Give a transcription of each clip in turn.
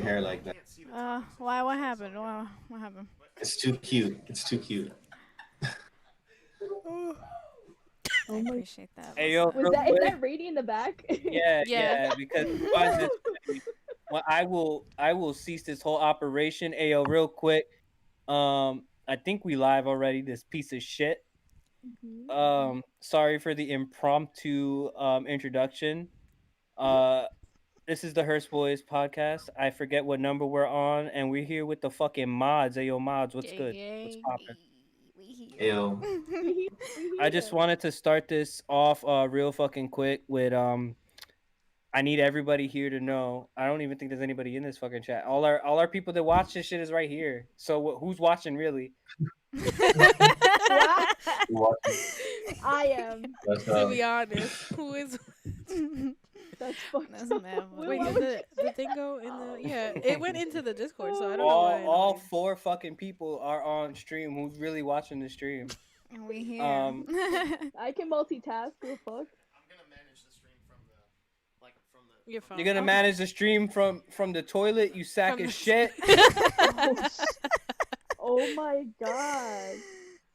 hair like that. Why? What happened? What happened? It's too cute. It's too cute. I Oh my! appreciate that. Hey yo, Was real that is quick. that Rady in the back? Yeah, Yeah. yeah, because why is this way? Well, I will cease this whole operation. Hey yo, real quick. I think we live already. This piece of shit. Mhm. Sorry for the impromptu introduction. Uh, this is the Hearse Boys Podcast. I forget what number we're on, and we're here with the fucking mods. Hey yo, mods, what's good? What's poppin'? We here. Ew. We I just here. wanted to start this off real fucking quick with I need everybody here to know. I don't even think there's anybody in this fucking chat. All our people that watch this shit is right here. So who's watching really? What? What? I am. That's, To be honest, who is? That's fucked That's up. mad funny. Wait, Why did would the thing go in the? Yeah, it went into the Discord, so I don't know why. All nobody- four fucking people are on stream. Who's really watching the stream? We here. I can multitask. Who the fuck? I'm gonna manage the stream from the Your phone. You're gonna Okay. manage the stream from the toilet, you sack From of the- shit. Oh my god.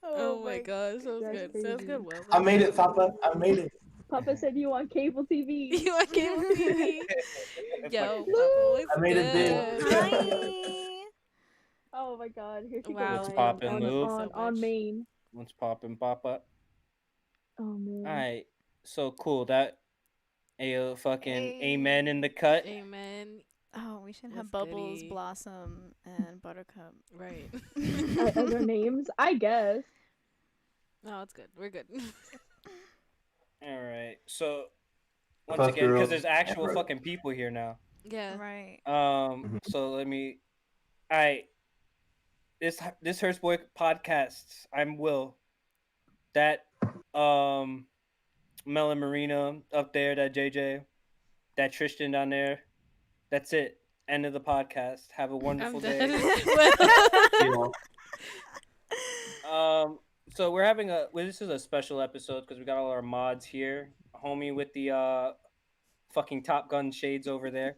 Oh my gosh, sounds That's good. Sounds crazy. good. Will. I made it, Papa. I made it. Papa said you on cable TV. You on cable TV? Yo, Woo! what's I made it good? big. Hi. Oh my god. Here she Wow. goes. What's poppin', on, Lou? on, So on much. main. What's poppin', Papa? Oh man. All right, so cool. That a fucking Hey. amen in the cut. Amen. Oh, we should What's have Bubbles, goody? Blossom, and Buttercup. Right. Are their names? I guess. No, it's good. We're good. All right, so once Puff again, because girls. there's actual Right. fucking people here now. Yeah. Right. So let me. All right, this Hearse Boy podcasts. I'm Will. That Mel and Marina up there. That JJ. That Tristan down there. That's it. End of the podcast. Have a wonderful I'm day. dead. You know, So we're having this is a special episode because we got all our mods here. Homie with the fucking Top Gun shades over there.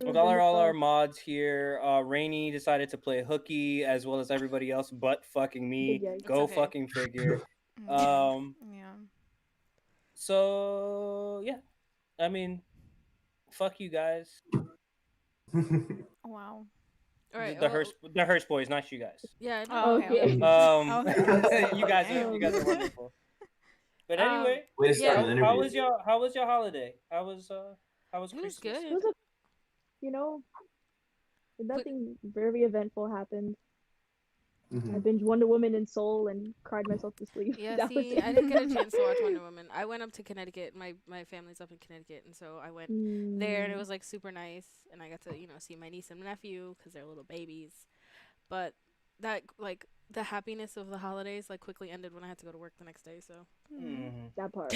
We got all our mods here. Rainy decided to play hooky as well as everybody else, but fucking me. Yikes. Go okay. fucking figure. Yeah. So yeah, I mean, fuck you guys. Wow. All right. The Hearse Boys, not you guys. Yeah. Oh, No. okay. Okay. You guys are wonderful. But anyway, way to start Yeah. an interview. how was your holiday? How was It was Christmas? good. It was you know, nothing very eventful happened. I Mhm. binged Wonder Woman and Soul and cried myself to sleep. Yeah, That was see, it. I didn't get a chance to watch Wonder Woman. I went up to Connecticut. My family's up in Connecticut, and so I went there, and it was like super nice, and I got to see my niece and nephew because they're little babies. But that the happiness of the holidays quickly ended when I had to go to work the next day. So Mhm. that part.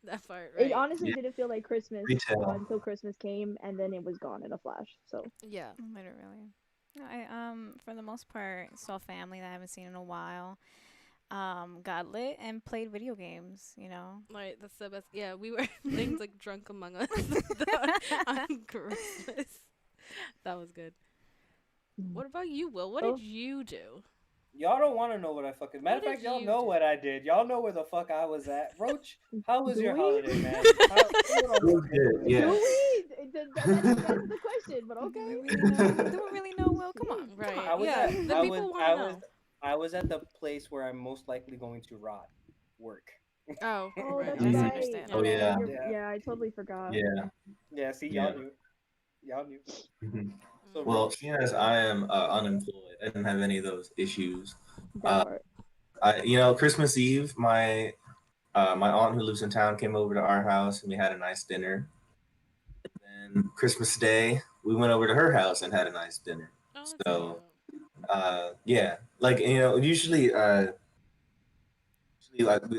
that part, right? It honestly Yeah. didn't feel like Christmas Retail. until Christmas came, and then it was gone in a flash. So Yeah. Literally. No, I for the most part saw family that I haven't seen in a while. Got lit and played video games, Right, that's the best. Yeah, we were playing Drunk Among Us on Christmas. That was good. What about you, Will? What did you do? Y'all don't want to know what I fucking. Matter of What fact, did y'all you know do? what I did. Y'all know where the fuck I was at. Roach, how was Do your we? holiday, man? It was good, yeah. do we? That doesn't answer the question, but Do okay. we really know? Do we really know? Well, come on. Right. I was yeah, at, the I people was, want I to was, know. I was at the place where I'm most likely going to rot. Work. Oh, Oh, right. that's Mhm. right. understandable. Oh, yeah. Yeah. I totally forgot. Yeah. Yeah. See, Yeah. y'all knew. Mhm. So Well, seeing as I am unemployed, I didn't have any of those issues. That part. Christmas Eve, my aunt who lives in town came over to our house and we had a nice dinner. And then Christmas Day, we went over to her house and had a nice dinner. Oh, that's So, cute. yeah, usually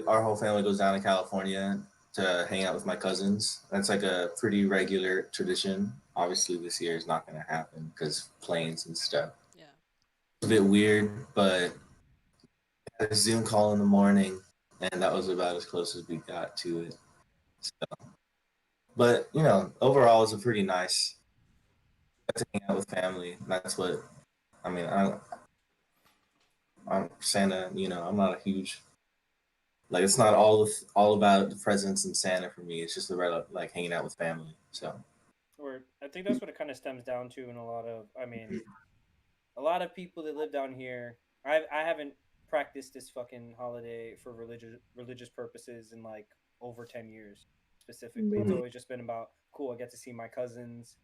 our whole family goes down to California to hang out with my cousins. That's like a pretty regular tradition. Obviously, this year is not going to happen because planes and stuff. Yeah. It's a bit weird, but I had a Zoom call in the morning, and that was about as close as we got to it. So, but overall, it was a pretty nice to hang out with family. That's what I mean. I'm Santa. I'm not a huge like. It's not all about the presents and Santa for me. It's just about like hanging out with family. So Or I think that's what it kind of stems down to in a lot of. I mean, a lot of people that live down here. I haven't practiced this fucking holiday for religious purposes in like over 10 years specifically. It's Yeah. always just been about cool. I get to see my cousins.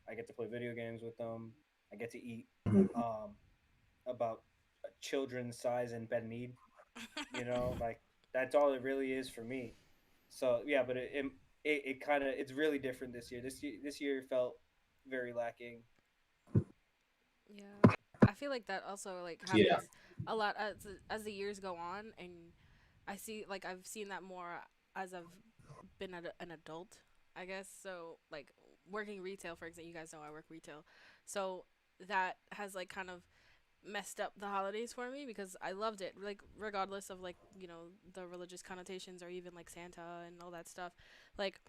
I get to play video games with them. I get to eat about a children's size in bed mead. Like that's all it really is for me. So yeah, but it kind of it's really different this year. This year felt very lacking. Yeah, I feel like that also like yeah, happens a lot as the years go on, and I see like I've seen that more as I've been an adult, I guess. So like working retail, for example, you guys know I work retail, so that has like kind of messed up the holidays for me because I loved it, like regardless of like the religious connotations or even like Santa and all that stuff, like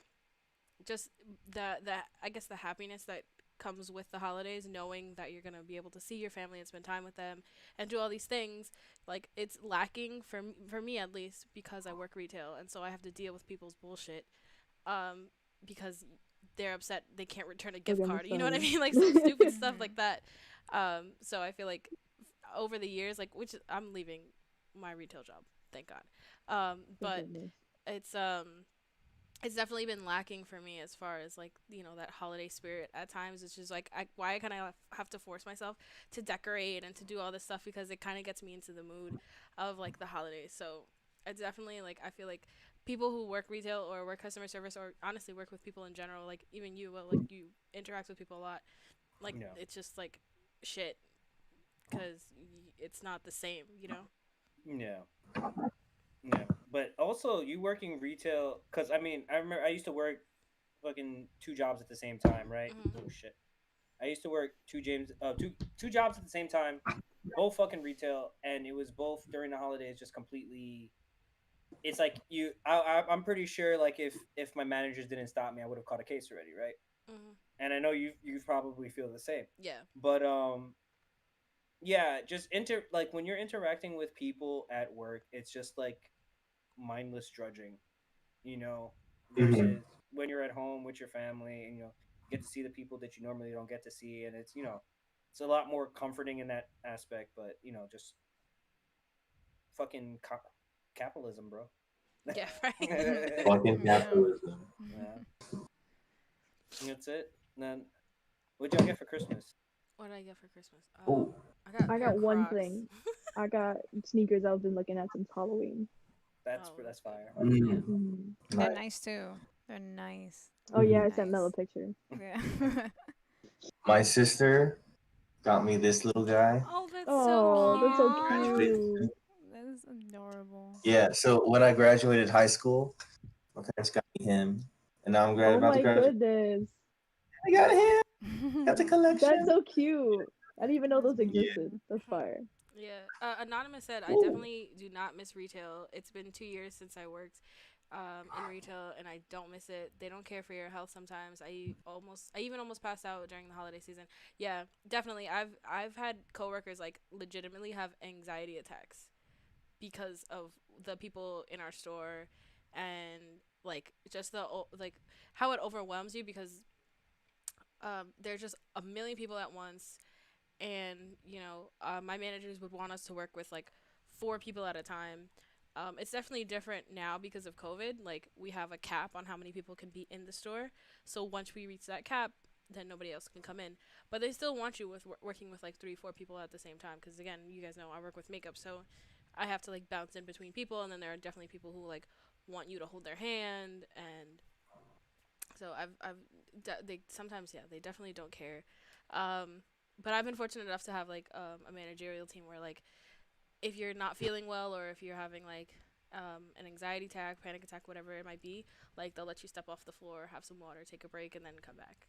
just the I guess the happiness that comes with the holidays, knowing that you're gonna be able to see your family and spend time with them and do all these things. Like it's lacking for me at least because I work retail and so I have to deal with people's bullshit. Because they're upset they can't return a gift card. You know what I mean? Like some stupid stuff like that. So I feel like over the years, like which I'm leaving my retail job, thank God. But it's definitely been lacking for me as far as like that holiday spirit at times. It's just like why I kind of have to force myself to decorate and to do all this stuff because it kind of gets me into the mood of like the holidays. So it's definitely like I feel like people who work retail or work customer service or honestly work with people in general, like even you, well, like you interact with people a lot, like Yeah. it's just like shit because it's not the same, Yeah. Yeah, but also you working retail because I mean I remember I used to work fucking two jobs at the same time, right? Mhm. Oh shit, I used to work two jobs at the same time, both fucking retail, and it was both during the holidays, just completely. It's like I'm pretty sure like if my managers didn't stop me, I would have caught a case already, right? Mhm. And I know you probably feel the same, Yeah. but yeah, just like when you're interacting with people at work, it's just like mindless drudging, you know, Mhm. versus when you're at home with your family and you get to see the people that you normally don't get to see, and it's a lot more comforting in that aspect. But just fucking capitalism, bro. Yeah. Right. Fucking Yeah. capitalism. Yeah, that's it. And then what'd y'all get for Christmas? What did I get for Christmas? Oh, I got a I pair got of one Crocs. thing. I got sneakers I've been looking at since Halloween. That's Oh, that's good. fire. Yeah. Mm. They're nice. nice too. They're nice. Oh yeah, I Nice. sent Mel a picture. Yeah. My sister got me this little guy. Oh, that's so Oh, that's so cute. cute. That is adorable. Yeah, so when I graduated high school, my parents got me him, and now I'm Oh about to my graduate. goodness. I got him. Got the collection. That's so cute. I didn't even know That's those beautiful. existed. That's fire. Yeah. Anonymous said, I Ooh. definitely do not miss retail. It's been 2 years since I worked in retail, and I don't miss it. They don't care for your health sometimes. I even almost passed out during the holiday season. Yeah, definitely. I've had coworkers like legitimately have anxiety attacks because of the people in our store, and like just like how it overwhelms you because there's just a million people at once, and my managers would want us to work with like 4 people at a time. It's definitely different now because of COVID. Like we have a cap on how many people can be in the store, so once we reach that cap, then nobody else can come in. But they still want you with working with like 3 4 people at the same time because again, you guys know I work with makeup, so I have to like bounce in between people, and then there are definitely people who like want you to hold their hand, and so they sometimes, yeah, they definitely don't care. But I've been fortunate enough to have like a managerial team where like if you're not feeling well or if you're having like an anxiety attack, panic attack, whatever it might be, like they'll let you step off the floor, have some water, take a break, and then come back.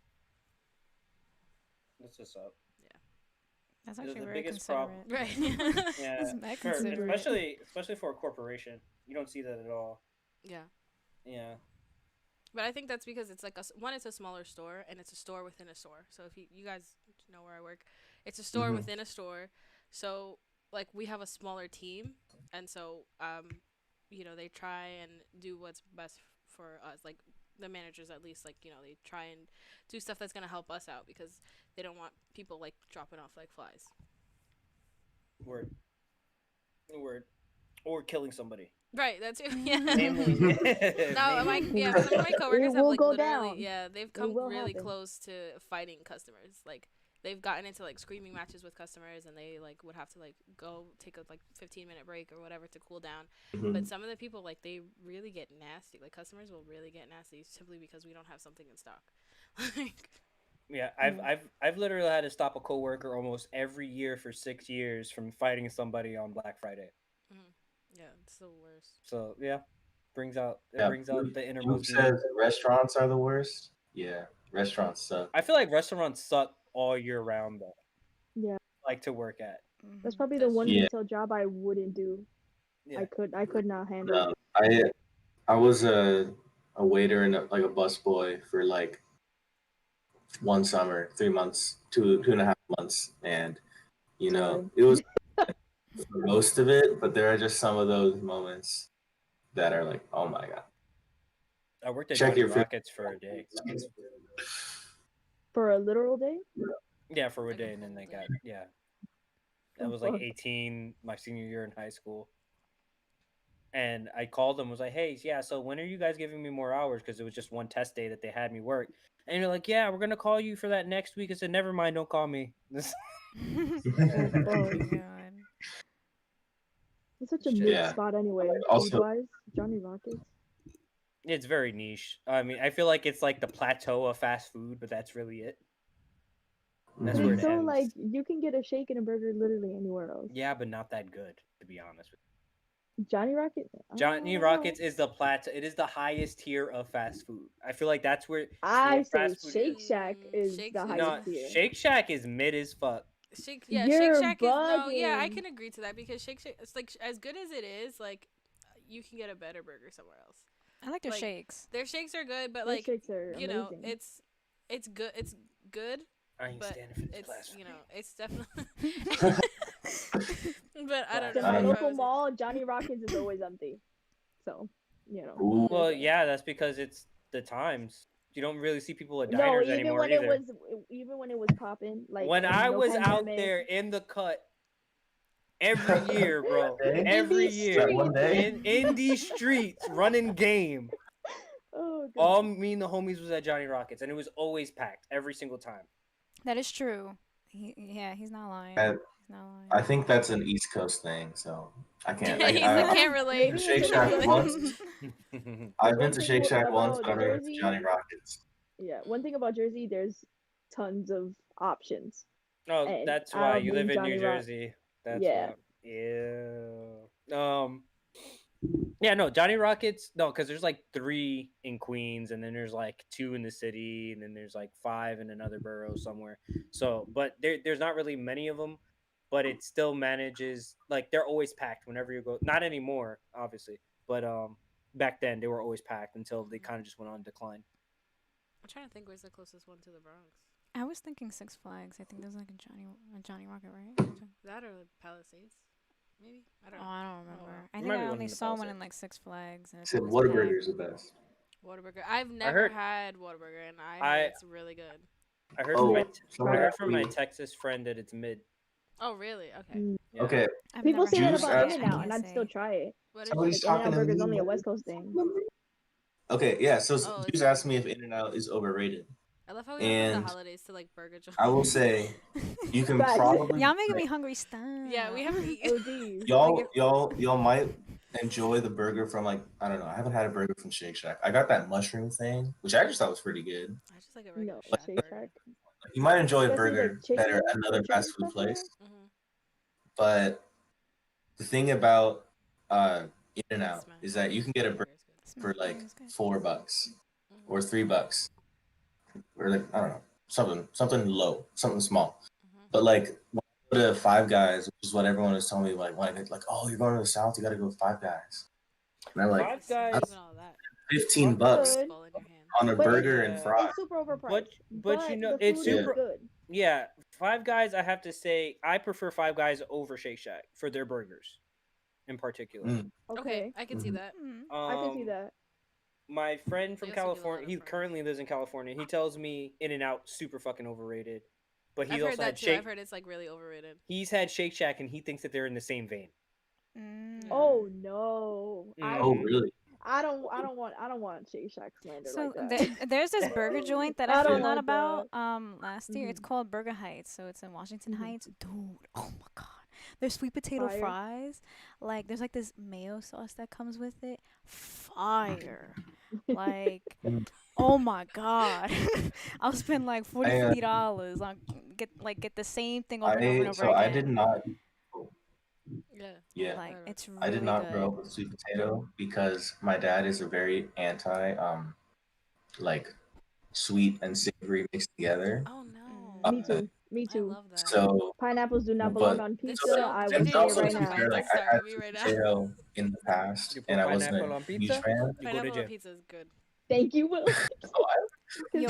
That's what's up. Yeah. That's The actually very biggest considerate. Right. Yeah, That's mad considerate. especially for a corporation, you don't see that at all. Yeah. Yeah. But I think that's because it's like it's a smaller store and it's a store within a store. So if you guys know where I work, it's a store within a store. So like we have a smaller team, and so they try and do what's best for us. Like the managers, at least, like they try and do stuff that's gonna help us out because they don't want people like dropping off like flies. Word. Or killing somebody. Right, that's it. Yeah. No, Some of my coworkers have like go literally, down. they've come really happen. close to fighting customers. Like they've gotten into like screaming matches with customers, and they like would have to like go take a like 15-minute break or whatever to cool down. But some of the people like they really get nasty. Like customers will really get nasty simply because we don't have something in stock. Like. Yeah, I've literally had to stop a coworker almost every year for 6 years from fighting somebody on Black Friday. Yeah, it's the worst. So yeah, brings out the innermost. Says restaurants are the worst. Yeah, restaurants suck. I feel like restaurants suck all year round though. Yeah. Like to work at. That's probably the one retail job I wouldn't do. Yeah. I could not handle it. I was a waiter and like a busboy for like one summer, 3 months, 2.5 months, and it was for most of it, but there are just some of those moments that are like, oh my god. I worked at Johnny Rockets for a day. For a literal day? Yeah, for a day, and then they got That was like 18, my senior year in high school. And I called them, was like, hey, yeah, so when are you guys giving me more hours? Because it was just one test day that they had me work. And you're like, yeah, we're going to call you for that next week. I said, never mind, don't call me. It's such a niche spot anyway. Also, Johnny Rockets. It's very niche. I mean, I feel like it's like the plateau of fast food, but that's really it. That's where it ends. Like you can get a shake and a burger literally anywhere else. Yeah, but not that good, to be honest with you. Johnny Rockets is the plateau. It is the highest tier of fast food. I feel like that's where I say Shake Shack is the highest tier. Shake Shack is mid as fuck. Shake Shack is I can agree to that because Shake Shack, it's like as good as it is, like you can get a better burger somewhere else. I like their shakes. Their shakes are good, but their like shakes are amazing. It's good. It's good. I ain't standing for this class. It's definitely. But I don't know. My local mall, Johnny Rockets is always empty. So, Ooh. Well, yeah, that's because it's the times. You don't really see people at diners anymore either. Even when it was popping, like when I was out there in the cut every year, bro, every year in these streets running game. Oh, all me and the homies was at Johnny Rockets, and it was always packed every single time. That is true. He's not lying. I think that's an East Coast thing, so I can't. I can't relate. Shake Shack once. I've been to Shake Shack once, but I've never been to Johnny Rockets. Yeah, one thing about Jersey, there's tons of options. Oh, and that's why you live in New Jersey. That's why. Yeah. Yeah, no, Johnny Rockets, no, because there's like 3 in Queens, and then there's like 2 in the city, and then there's like 5 in another borough somewhere. So, but there's not really many of them, but it still manages, like they're always packed whenever you go. Not anymore, obviously, but back then they were always packed until they kind of just went on decline. I'm trying to think where's the closest one to the Bronx. I was thinking Six Flags. I think there's like a Johnny Rocket, right? That or Palisades. Maybe? I don't know. I don't remember. I think I only saw one in like Six Flags. And said Whataburger is the best. Whataburger. I've never had Whataburger, and I heard it's really good. I heard from my Texas friend that it's mid. Oh, really? Okay. Yeah. Okay. People say that about In-N-Out, and I'd still try it. Somebody's talking In-N-Out Burger's only a West Coast thing. Okay, yeah. So Juice asked me if In-N-Out is overrated. I love how we have the holidays to like burger joints. I will say, you can probably y'all making me hungry. Stop. Yeah, we haven't eaten. y'all might enjoy the burger from like I don't know. I haven't had a burger from Shake Shack. I got that mushroom thing, which I just thought was pretty good. I just like a regular Shake Shack. You might enjoy a burger better at another fast food place, but the thing about In-N-Out is that you can get a burger for like $4 or $3. Or like I don't know, something low, something small. But like when I go to Five Guys, which is what everyone was telling me, like when I get like, oh, you're going to the South, you got to go to Five Guys. And I'm like, Five Guys, $15 on a But burger Yeah. and fries. It's super overpriced. But you know, the it's food is super. good. Yeah, Five Guys. I have to say, I prefer Five Guys over Shake Shack for their burgers, in particular. Mm. Okay. I can see Mhm. that. I can see that. My friend from They also do a lot California, of he fries. currently lives in California. He tells me In-N-Out super fucking overrated, but I've he's heard also that had too. Shake. I've heard it's like really overrated. He's had Shake Shack, and he thinks that they're in the same vein. Oh no. Oh, really? I don't want Shake Shack slander So like that. there's this burger joint that I I don't found out want about that. last year. It's Mhm. called Burger Heights. So it's in Washington Mhm. Heights. Dude, oh my god. There's sweet potato Fire. fries. Like there's like this mayo sauce that comes with it. Fire. Like oh my god. I'll spend like $40, I, $50 on get the same thing over and over and over so I again. did not. Yeah. Yeah, Like Right. it's I did really not grow good. up with sweet potato because my dad is a very anti like sweet and savory mixed together. Oh no. Mm. Me too. Me I too. love that. So, Pineapples do not but belong on It's pizza. so I will JJ, and say it also right to now. be fair, like I Start had with me sweet right now. potato in the past, You put and I wasn't pineapple a on huge pizza? fan. You go to Pineapple jail. on pizza is good. Thank you, Will. So Yo,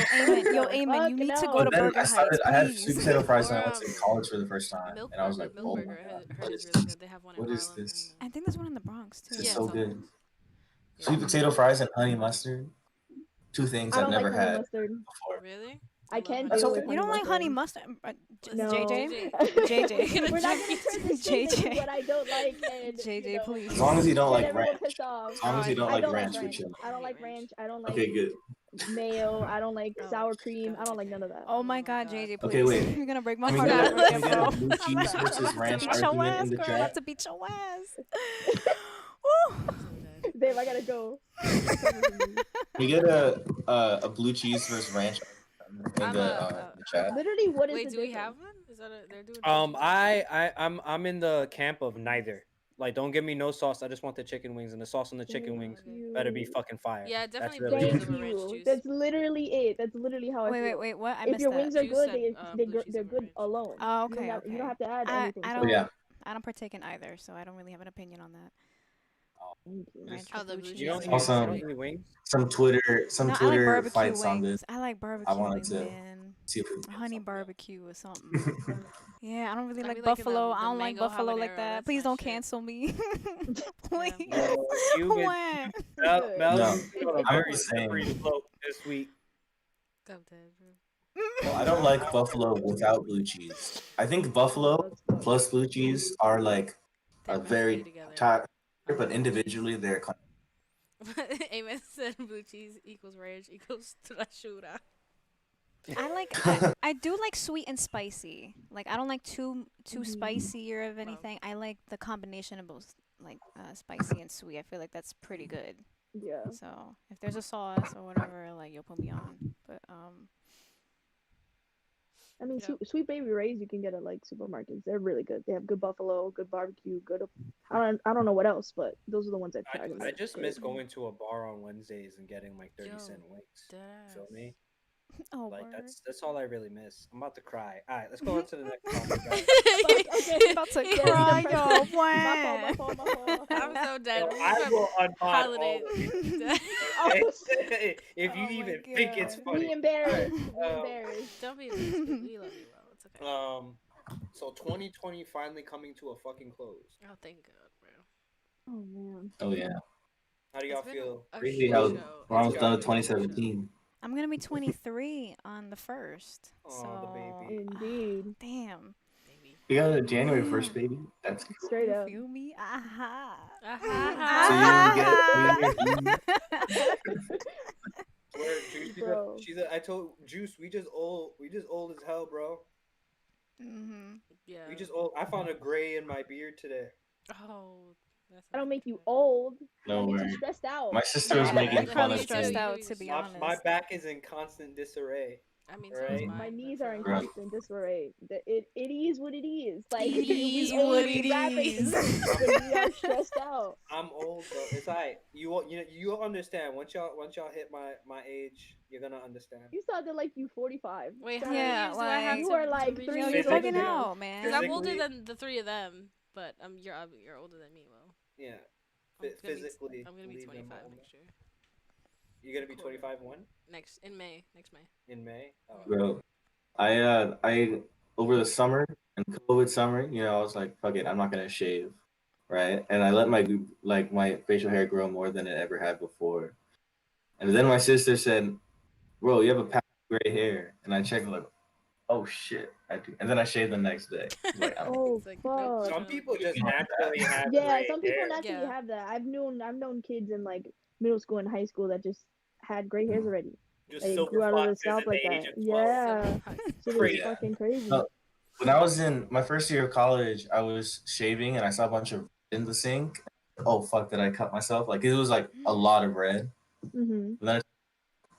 Amen, you need to go but to then Burger I started. Heights, I had sweet please. potato fries when Or I went to college for the first time, Milk and I was Burger. like, Milk "Oh my Burger. god, I heard what is is really this? good. They have one in What is Harlem. this? I think there's one in the Bronx too. This is Yeah, so it's all good." good. Yeah. Sweet potato fries and honey mustard, two things I I've don't like never honey had mustard. before. Really? I love can honey That's deal okay. with You honey don't like honey mustard. mustard? Listen, No. JJ. We're not gonna turn this straight into JJ. what I don't like and JJ, please. As long as you don't get like everyone ranch. pissed off. As long as you don't I like don't ranch, like we're ranch. chilling. I don't I like hate ranch. I don't like Okay, good. mayo. I don't like Oh, sour cream. I don't like JJ. none of that. Oh my my God, God. JJ, please. Okay, wait. You're gonna break my Can we heart get all a, over again, can we get bro. a blue cheese versus I'm about ranch to beat your argument ass, in the girl. I'm about chat? to beat your ass. Woo. So dead. Babe, I gotta go. Can we get a blue cheese versus ranch in I'm the chat? Literally, what is Wait, the do we difference? have one? Is that they're doing? I'm in the camp of neither. Like, don't give me no sauce. I just want the chicken wings, and the sauce on the chicken Thank wings you. better be fucking fire. Yeah, That's definitely really blue it. cheese Thank over ranch you. juice. That's literally it. That's literally how I feel. Wait, what? I If missed your that. wings are Juice good, said, blue cheese they're over good ranch. alone. Oh, You okay, don't have to add I anything. I to don't it. Yeah. I don't partake in either, so I don't really have an opinion on that. Thank you. Ranch Oh, or the blue blue cheese. You don't cheese. eat, Also- you don't eat wings? Some Twitter No, I like Twitter barbecue fights on this. wings. I like barbecue wanted wings, to man. See if we can get Honey something. barbecue or something. Yeah, I don't really I like be liking buffalo. the I don't like mango buffalo like habanero, that. that's Please my don't shit. cancel me. Please. No, you've been What? Mel, Good. Mel, No, you've been on a I'm very just saying. slippery slope this week. I'm dead, bro. Well, I don't like buffalo without blue cheese. I think buffalo plus blue cheese are like They're a meant to very be together. top, but individually they're kind Amen said blue cheese equals ranch equals trashura. I do like sweet and spicy. Like I don't like too Mhm. spicy or of anything. I like the combination of both like spicy and sweet. I feel like that's pretty good. Yeah. So if there's a sauce or whatever, like you'll put me on. But I mean, Yep. Sweet Baby Ray's you can get at like supermarkets. They're really good. They have good buffalo, good barbecue, good. I don't know what else, but those are the ones I've tried. and I they're just good. miss going to a bar on Wednesdays and getting like 30-cent wings. Deadass. Feel me? oh, Like word. that's all I really miss. I'm about to cry. All right, let's go on to the next topic. guys. Okay. about to Yeah, cry, the yo. press- What? my fault. I'm so dead. So I will unmod all Holiday. of you. Oh, If you Oh my even think it's God. funny. we embarrassed. We Um, embarrassed. Don't be embarrassed. We love you, bro. It's okay. So 2020 finally coming to a fucking close. Oh, thank God, bro. Oh man. of. Oh yeah, How do y'all It's been feel? a crazy shit how show. we're almost It's done been with a shit show. 2017. I'm gonna be 23 on the 1st. Aw, So the baby. Indeed. damn. Baby. You got a January 1st, baby. That's cool. Straight You up. feel me? Aha. So you get Swear, Juice, Bro. I told Juice, we just old as hell, bro. Mhm. Yeah. We just old. I found a gray in my beard today. Oh, that's I don't make you unfortunate. old. No That makes worry. you stressed out. My sister was Yeah, making you're fun probably of stressed me. out, to be honest. My back is in constant disarray. I mean, Right. so is mine. My knees but are in so- Right. constant disarray. It is what it is. Like It we is only what be it rapping is. when we are stressed out. I'm old, bro. It's alright. You'll understand once y'all hit my age. You're gonna understand. You sounded like you 45. Wait, how Sorry. Yeah, many years do I have like- You to, are like to reach 3 Yo, years you're older bugging than Physically- us. out, man. Because I'm older Physically- than the three of them, but you're older than me, Will. Yeah. I'm gonna be Physically. I'm gonna be leave them 25 alone. next year. You're gonna be 25 when? Next May. In May? Oh. Bro, I over the summer and COVID summer, I was like, fuck it, I'm not gonna shave, right? And I let my facial hair grow more than it ever had before. And then my sister said, "Bro, you have a patch of gray hair," and I checked like, "Oh shit, I do." And then I shaved the next day. I was like, I don't. Oh It's like, nope, fuck. Some no. people just naturally have Yeah, gray some people hair. naturally Yeah. have that. I've known kids in like middle school and high school that just had gray hairs already. Just Like it silver grew out of the foxes scalp at like the age that. of 12. Yeah. Shit is Crazy. fucking crazy. No. When I was in my first year of college, I was shaving and I saw a bunch of red in the sink. Oh fuck, did I cut myself? Like it was like a lot of red. Mhm. And then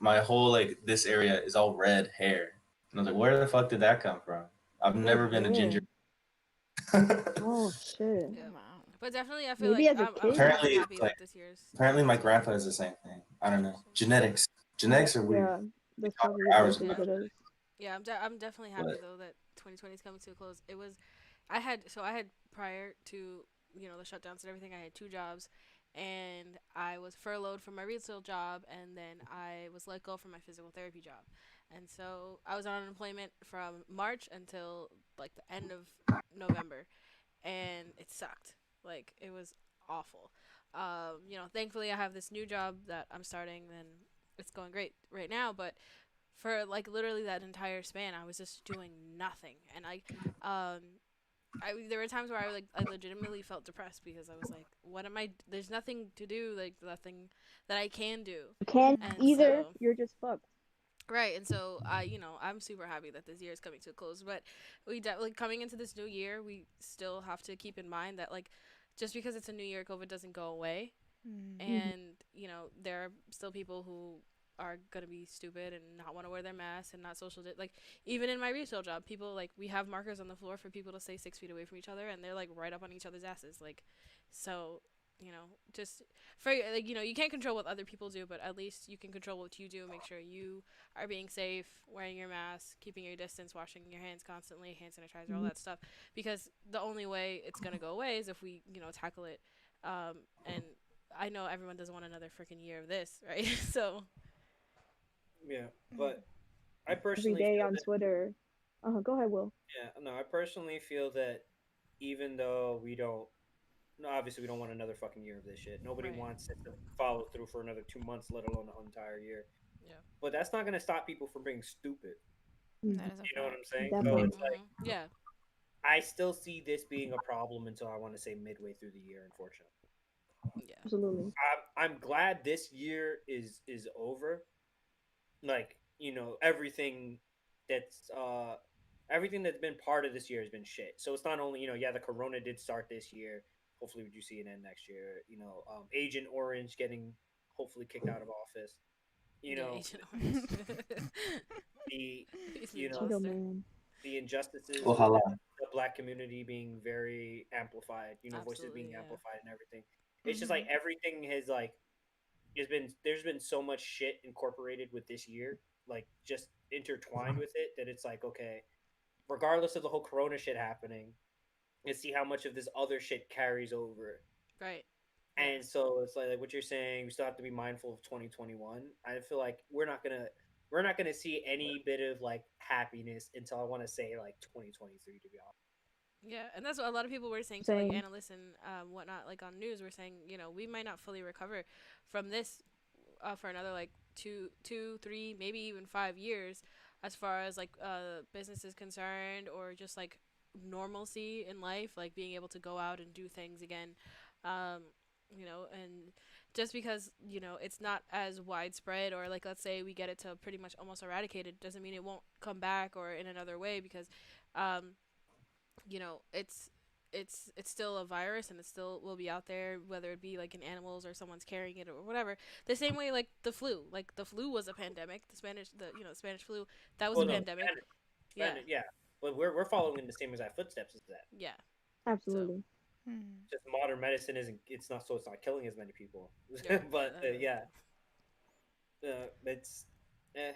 my whole like this area is all red hair. And I was like, where the fuck did that come from? I've never been a ginger. Oh shit. Yeah. Wow. But definitely, I feel Maybe like as a I'm kid. Apparently, happy it's like that this year's. apparently my grandpa has the same thing. I don't know. Genetics. Genetics are weird. Yeah, that's Talk probably for hours exactly what about it is. Yeah, I'm definitely happy But though that 2020 is coming to a close. I had prior to the shutdowns and everything, I had 2 jobs, and I was furloughed from my retail job, and then I was let go from my physical therapy job, and so I was on unemployment from March until like the end of November, and it sucked. Like it was awful. Thankfully I have this new job that I'm starting, and it's going great right now, but for like literally that entire span I was just doing nothing, and there were times where I legitimately felt depressed because I was like, what am I, there's nothing to do, like nothing that I can do. You can't And either. so You're just fucked. right, and so I'm super happy that this year is coming to a close, but like coming into this new year, we still have to keep in mind that like just because it's a new year, COVID doesn't go away, and there are still people who are gonna be stupid and not want to wear their masks and not like even in my retail job, people like we have markers on the floor for people to stay 6 feet away from each other, and they're like right up on each other's asses, like so just for like you can't control what other people do, but at least you can control what you do. Make sure you are being safe, wearing your mask, keeping your distance, washing your hands constantly, hand sanitizer, all that stuff, because the only way it's gonna go away is if we tackle it. And I know everyone doesn't want another freaking year of this, right? So Yeah, but I Every personally day feel on that, Twitter. Go ahead, Will. yeah, no, I personally feel that even though we don't, no, obviously we don't want another fucking year of this shit. Nobody right, wants it to follow through for another 2 months, let alone the whole entire year. yeah, But that's not gonna stop people from being stupid. That is a You know what I'm fact. saying? So Definitely. it's like yeah, I still see this being a problem until I want to say midway through the year. Unfortunately, yeah, Absolutely. I'm glad this year is over. Like that's everything that's been part of this year has been shit. So it's not only yeah, the corona did start this year. Hopefully we do see an end next year. Agent Orange getting hopefully kicked out of office. You yeah. know Agent Orange. the He's you an know Cheeto imposter. man. the injustices with Ojalá. the black community being very amplified. Voices being Absolutely, yeah. amplified and everything. It's just like everything there's been so much shit incorporated with this year, like just intertwined with it, that it's like, okay, regardless of the whole corona shit happening, let's see how much of this other shit carries over. Right. And so it's like what you're saying, we still have to be mindful of 2021. I feel like we're not gonna see any bit of like happiness until I want to say like 2023, to be honest. Yeah, and that's what a lot of people were saying to like Same. analysts and whatnot, like on news. Were saying we might not fully recover from this for another like two, 3, maybe even 5 years, as far as like business is concerned, or just like normalcy in life, like being able to go out and do things again. Um, and just because it's not as widespread, or like let's say we get it to pretty much almost eradicated, doesn't mean it won't come back or in another way, because um, it's still a virus, and it still will be out there, whether it be like in animals or someone's carrying it or whatever. The same way like the flu, was a pandemic. The Spanish flu, that was a Well, no, pandemic. Yeah, yeah, but we're following in the same exact footsteps as that. yeah. So Absolutely. Just modern medicine isn't. It's not killing as many people. yeah, But yeah, it's. Eh.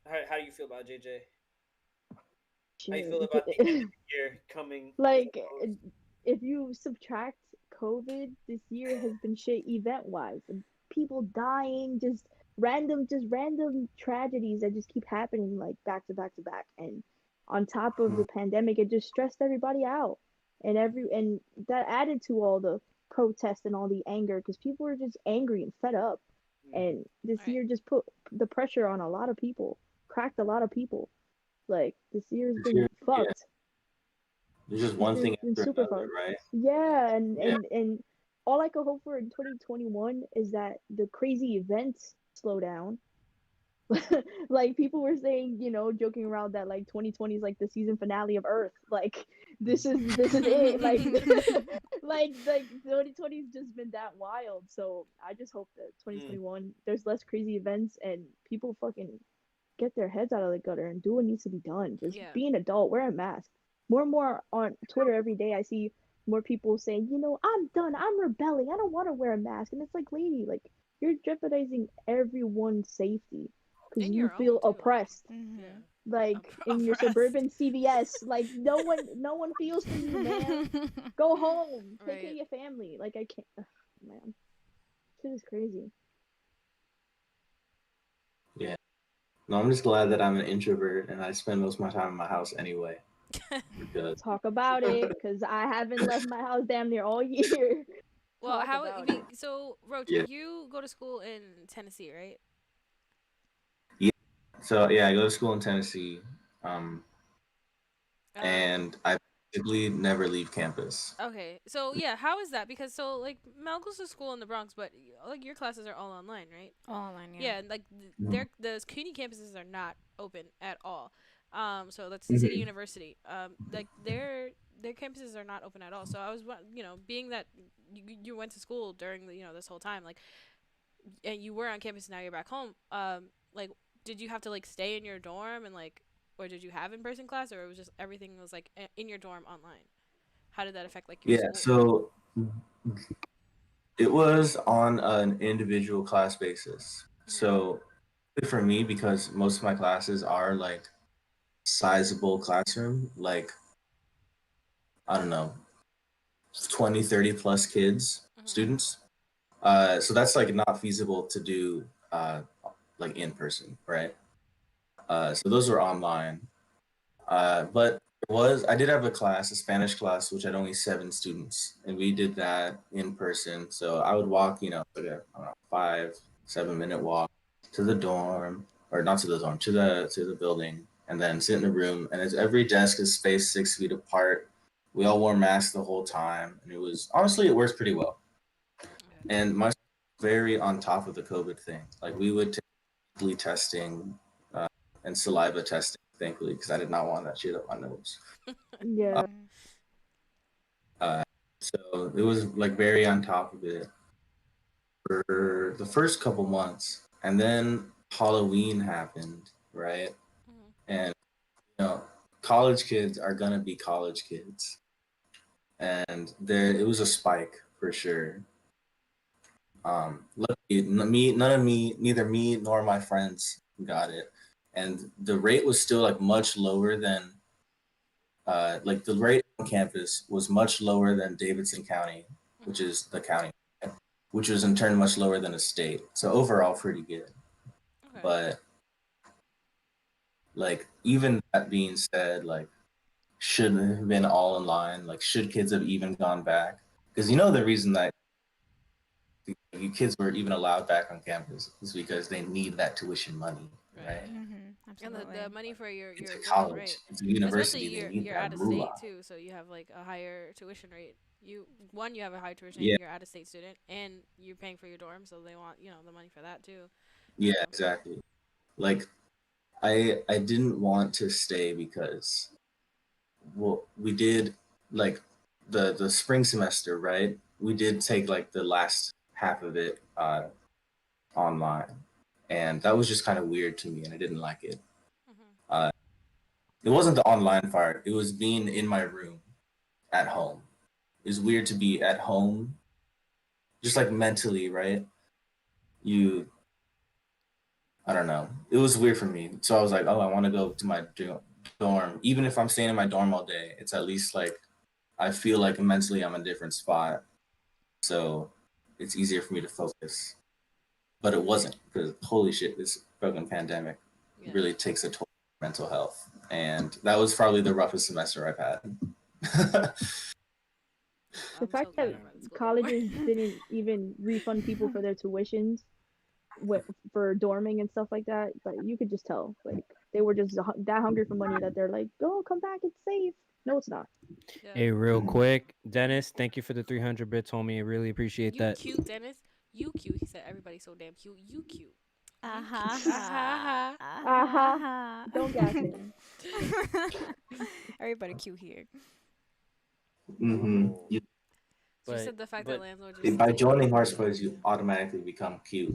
How do you feel about JJ? How you feel about the end of the year coming? Like, if you subtract COVID, this year has been shit event wise. people dying, just random tragedies that just keep happening like back to back to back. And on top of the pandemic, it just stressed everybody out. And that added to all the protests and all the anger because people were just angry and fed up. And this Right. year just put the pressure on a lot of people, cracked a lot of people. Like this year's This been year, yeah, fucked. there's just This one year's thing been after super another, fucked. right? Yeah, Yeah. and all I could hope for in 2021 is that the crazy events slow down. Like people were saying, joking around that like 2020 is like the season finale of Earth. Like this is it. Like like 2020's just been that wild. So I just hope that 2021 there's less crazy events and people fucking get their heads out of the gutter and do what needs to be done. Just Yeah. be an adult, wear a mask. More and more on Twitter every day, I see more people saying, I'm done, I'm rebelling, I don't want to wear a mask. And it's like, lady, like you're jeopardizing everyone's safety because And you your feel own too. oppressed. Mhm. Yeah. Like in your Oppressed. suburban CVS, like no one feels for you, man. Go home, take care of Right. your family. Like I can't, ugh, man, shit is crazy. Yeah. No, I'm just glad that I'm an introvert and I spend most of my time in my house anyway. Because Talk about it, because I haven't left my house damn near all year. Well, Talk about it. so Roach, Yeah. you go to school in Tennessee, right? so yeah, I go to school in Tennessee, um, Um, and I basically never leave campus. okay. So yeah, how is that? Because so like Mel goes to school in the Bronx, but like your classes are all online, right? All online, yeah. Yeah, and like the CUNY campuses are not open at all. So that's City Mhm. University. Like their campuses are not open at all. So I was, being that you went to school during this whole time, like, and you were on campus, now you're back home. Like, did you have to like stay in your dorm and like, or did you have in person class, or it was just everything was like in your dorm online? How did that affect like your Yeah, school? so it was on an individual class basis. So for me, because most of my classes are like sizable classroom, like I don't know, 20, 30 plus kids, students. So that's like not feasible to do like in person, right? So those were online. But I did have a class, a Spanish class, which had only 7 students, and we did that in person. So I would walk, like a I don't know, 5, 7 minute walk to the dorm, or not to the dorm, to the building, and then sit in the room. And as every desk is spaced 6 feet apart, we all wore masks the whole time, and it works pretty well. And my very on top of the COVID thing. Like we would take weekly testing and saliva testing, thankfully, because I did not want that shit up my nose. Yeah. Uh, so it was like very on top of it for the first couple months, and then Halloween happened, right? And college kids are gonna be college kids, and it was a spike for sure. Luckily, neither me nor my friends got it, and the rate was still like much lower than like the rate on campus was much lower than Davidson County, which is the county, which was in turn much lower than a state. So overall, pretty good. Okay. But like even that being said, like shouldn't have been all in line. Like should kids have even gone back? Because the reason that you kids were even allowed back on campus is because they need that tuition money, right? Mhm. And Absolutely. the money for your It's a dorm, college, right? it's a Especially university. They need you're that out of moolah. state too, so you have like a higher tuition rate. You have a high tuition Yeah. rate, you're out of state student, and you're paying for your dorm, so they want the money for that too. Yeah, exactly. Like I didn't want to stay because we did like the spring semester, right? We did take like the last half of it online, and that was just kind of weird to me, and I didn't like it. It wasn't the online part; it was being in my room at home. It was weird to be at home, just like mentally, right? You, I don't know. It was weird for me, so I was like, oh, I want to go to my dorm, even if I'm staying in my dorm all day. It's at least like I feel like mentally I'm in a different spot, so it's easier for me to focus. but it wasn't, because holy shit, this fucking pandemic Yeah. really takes a toll on mental health, and that was probably the roughest semester I've had. The I'm fact so glad that I'm not in school colleges anymore. didn't even refund people for their tuitions for dorming and stuff like that, but you could just tell, like, they were just that hungry for money that they're like, "Go, come back, it's safe." No, it's not. Yeah. Hey, real quick, Dennis, thank you for the 300 bits, homie. I really appreciate You that. cute, Dennis. You cute. He said everybody's so damn cute. You cute. Aha. Aha. Aha. Don't gas him. Everybody cute here. Mm-hmm. She But- said the fact but- that landlords are By stealing. joining Hearse Boys, you automatically become cute.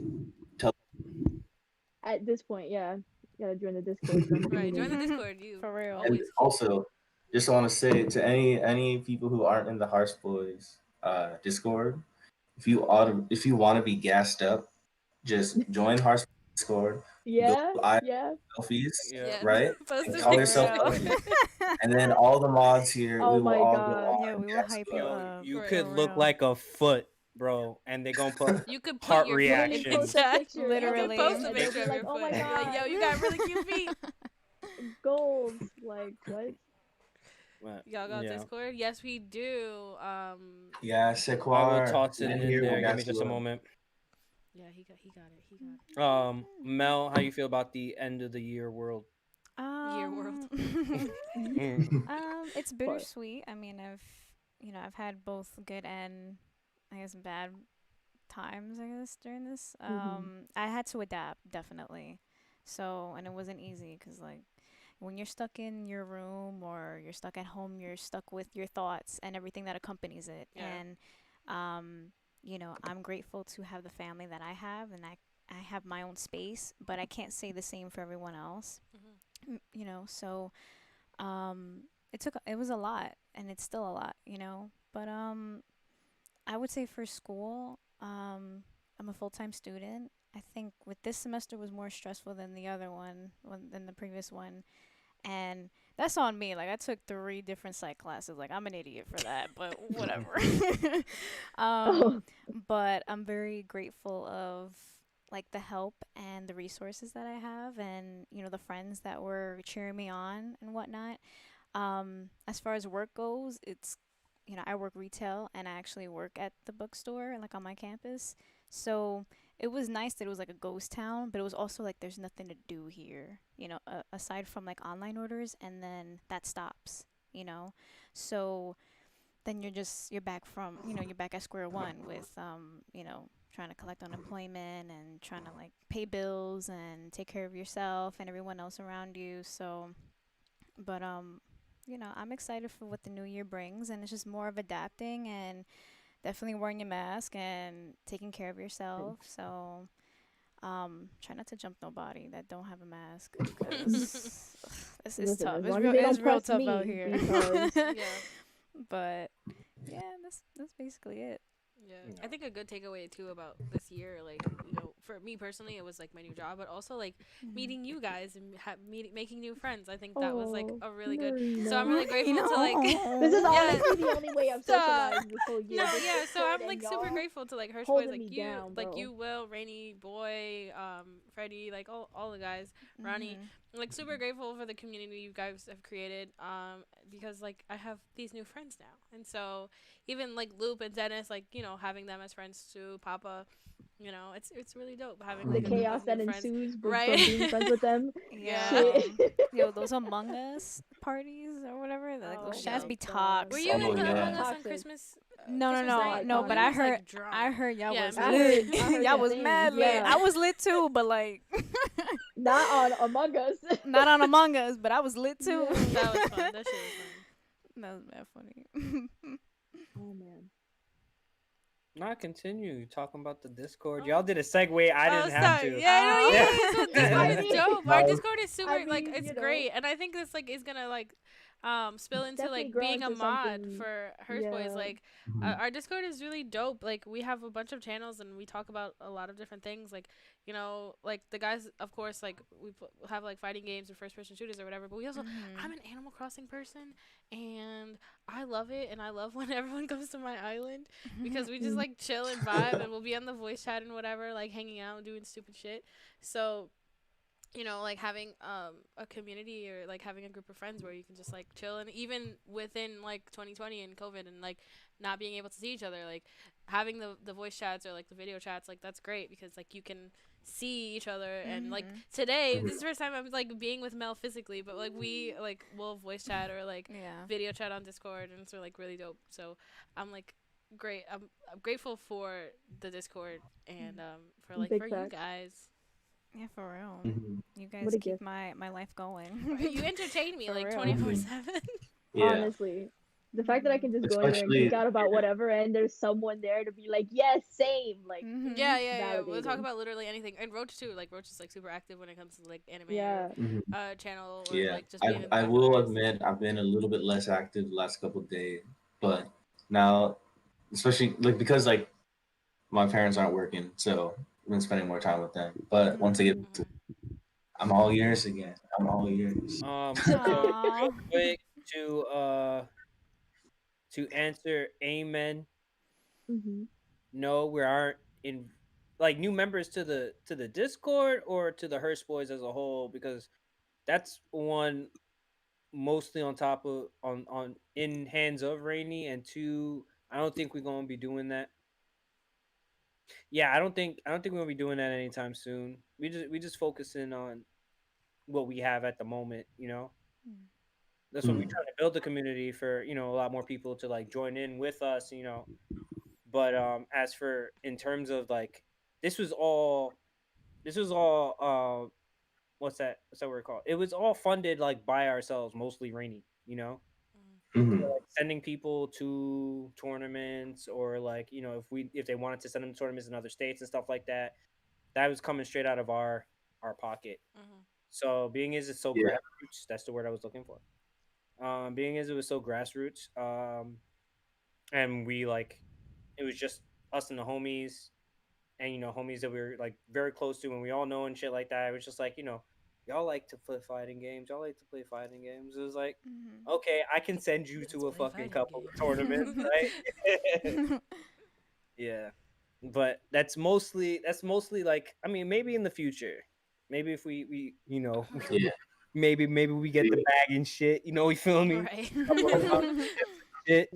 At this point, yeah, you gotta join the Discord. Join the Right, join the community. Discord. You For real. And always cute. also, just want to say to any people who aren't in the Hearse Boys Discord, if you want to be gassed up, just join Hearse Boys Discord. Yeah, I yeah. selfies, Yeah. right? Post And a call yourself picture. Selfie. And then all the mods here, Oh we will my all God. go on. Yeah, we will gas hype up. you Yo, up. you For could look real. like a foot, bro, and they gonna put You could put heart your Literally foot in reactions. the chat. picture, and Literally. they'll- Post a and they'll picture be of like, your "Oh foot. my Be like, yo, God, you got really cute feet. goals!" Like what? What? Y'all got Yeah. Discord? Yes, we do. Yeah, I will Sequar. toss it in Here, there. we'll Give me gas just you a up. moment. Yeah, he got it. Mel, how you feel about the end of the year world? Year world. It's bittersweet. I mean, I've had both good and I guess bad times, I guess, during this. I had to adapt, definitely. So, and it wasn't easy because, like, when you're stuck in your room or you're stuck at home, you're stuck with your thoughts and everything that accompanies it. Yeah. And, I'm grateful to have the family that I have, and I have my own space, but I can't say the same for everyone else. So it was a lot, and it's still a lot, but I would say for school, I'm a full-time student. I think with this semester was more stressful than the other than the previous one, and that's on me. Like, I took 3 different psych classes. Like, I'm an idiot for that, but whatever. But I'm very grateful of, like, the help and the resources that I have, and the friends that were cheering me on and whatnot. As far as work goes, it's I work retail, and I actually work at the bookstore, like, on my campus. So it was nice that it was like a ghost town, but it was also like there's nothing to do here, aside from like online orders, and then that stops. So then you're back you're back at square one with trying to collect unemployment and trying to, like, pay bills and take care of yourself and everyone else around you. So, but I'm excited for what the new year brings, and it's just more of adapting and definitely wearing your mask and taking care of yourself. So, try not to jump nobody that don't have a mask, because this is Listen, tough. as It's long real, as they it's don't real press tough me, out here. because Yeah. But yeah, that's basically it. Yeah. I think a good takeaway too about this year, like, for me personally, it was like my new job, but also like meeting you guys and making new friends. I think that was like a really good. So I'm really grateful to like. this is Yeah. honestly the only way I've Stop. socialized this whole year. No, This yeah. So I'm Discord, like and super y'all grateful to like Hearse Boys, holding like me you, down, like bro. you, Will, Rainy, Boy, Freddie, like all the guys, Ronnie. I'm like super grateful for the community you guys have created, because like I have these new friends now, and so even like Loop and Dennis, like having them as friends too, Papa, it's really dope having The like a group chaos of that new friends. ensues Right. from being friends with them. Yeah. Shit. Yo, those Among Us parties or whatever, like, those Oh chats my be God. toxic. Were you Oh, in yeah. Among Us on Toxic. Christmas? No, Christmas night? no. Oh, But we I was, heard, like, drunk. I heard y'all Yeah, was me I lit. heard- I heard Y'all the was same, mad lit. yeah. I was lit too, but like Not on Among Us. not on Among Us, but I was lit too. Yeah. That was fun. That shit was fun. That was mad funny. Oh man. Not continue talking about the Discord. Y'all did a segue. I didn't have sorry. to. Yeah, no, Yeah. so Discord is dope. Our Discord is super, I like, mean, it's great, and I think this like is gonna like spill into Definitely like grow being a into mod something- for Hearse Boys. yeah. Like, our Discord is really dope. Like, we have a bunch of channels, and we talk about a lot of different things. Like, you know, like the guys, of course, like have like fighting games or first person shooters or whatever, but we also, I'm an Animal Crossing person, and I love it, and I love when everyone comes to my island because we just like chill and vibe, and we'll be on the voice chat and whatever, like hanging out and doing stupid shit. So, you know, like having a community or like having a group of friends where you can just like chill, and even within like 2020 and COVID and like not being able to see each other, like having the voice chats or like the video chats, like that's great because like you can see each other. And like today, this is the first time I'm like being with Mel physically, but like we like will voice chat or like video chat on Discord, and it's like really dope. So I'm like great. I'm grateful for the Discord and for like Big for facts. you guys. Yeah, for real. You guys What a keep gift. my life going. You entertain me For like real. 24/7. Yeah. Honestly, the fact that I can just go in there and Especially- geek out about whatever, and there's someone there to be like, yes, same. Like, Yeah. We'll talk Validating. about literally anything. And Roach too. Like Roach is like super active when it comes to like anime yeah. or channel or Yeah, like just being in the I will background. admit I've been a little bit less active the last couple of days, but now, especially like because like my parents aren't working, so I've been spending more time with them. But once I get to, I'm all ears again. I'm all ears. So Aw. real quick to answer amen. hmm No, we aren't in like new members to the Discord or to the Hearse Boys as a whole, because that's one mostly on top of on in hands of Rainy, and two, I don't think we're gonna be doing that. Yeah, I don't think we're gonna be doing that anytime soon. We just focusing on what we have at the moment, you know. That's what we're trying to build the community for, you know, a lot more people to like join in with us, you know. But as for in terms of like this was all what's that word called? It was all funded like by ourselves, mostly Rainy, you know. So, like, sending people to tournaments, or like, you know, if they wanted to send them to tournaments in other states and stuff like that, that was coming straight out of our pocket. So being as it's so grassroots, that's the word I was looking for. Being as it was so grassroots, and we like it was just us and the homies, and you know, homies that we were like very close to and we all know and shit like that. It was just like, you know, y'all like to play fighting games. Y'all like to play fighting games. It was like, okay, I can send you to a fucking couple of tournaments, right? Yeah, but that's mostly like, I mean, maybe in the future, maybe if we you know, maybe we get the bag and shit. You know, you feel me? Right. Shit.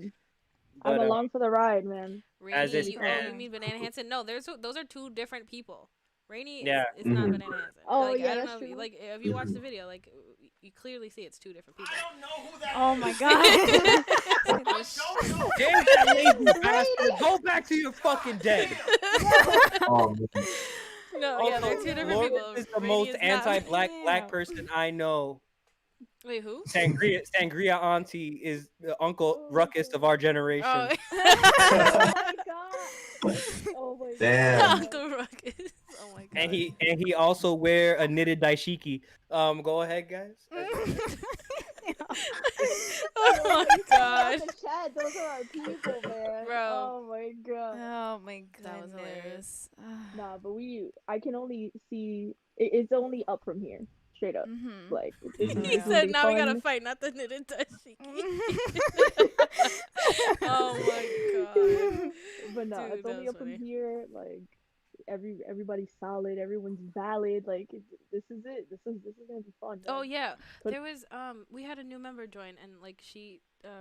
I'm But, along for the ride, man. As Rainy, it you stands. mean Banana Hansen? No, those are two different people. Rainy Yeah. is not Banana Hansen. Oh, like, yeah, I don't that's know. true. Like, if you watch the video, like you clearly see it's two different people. I don't know who that Oh is. my god. I don't know. Damn that lazy bastard! Go back to your fucking day. Oh, man. No, yeah, they're two different Lord people. is the Rainy most is not- anti-black Yeah. black person I know. Wait, who? Sangria Auntie is the Uncle Ruckus of our generation. Oh, Oh my god. Oh my Damn. Uncle Ruckus. Oh my god. And he also wear a knitted daishiki. Go ahead, guys. Oh my god. The chat, those are our people, man. Bro. Oh my god. Oh my goodness. That was hilarious. Nah, but I can only see it's only up from here, straight up. Like this is He gonna said, be "Now we fun. gotta fight, not the knitted dashiki." Oh my god. But no, Dude, it's that only was up from funny. here. Like everybody's solid, everyone's valid. Like this is it. This is gonna be fun. Oh man. yeah, But- there was we had a new member join, and like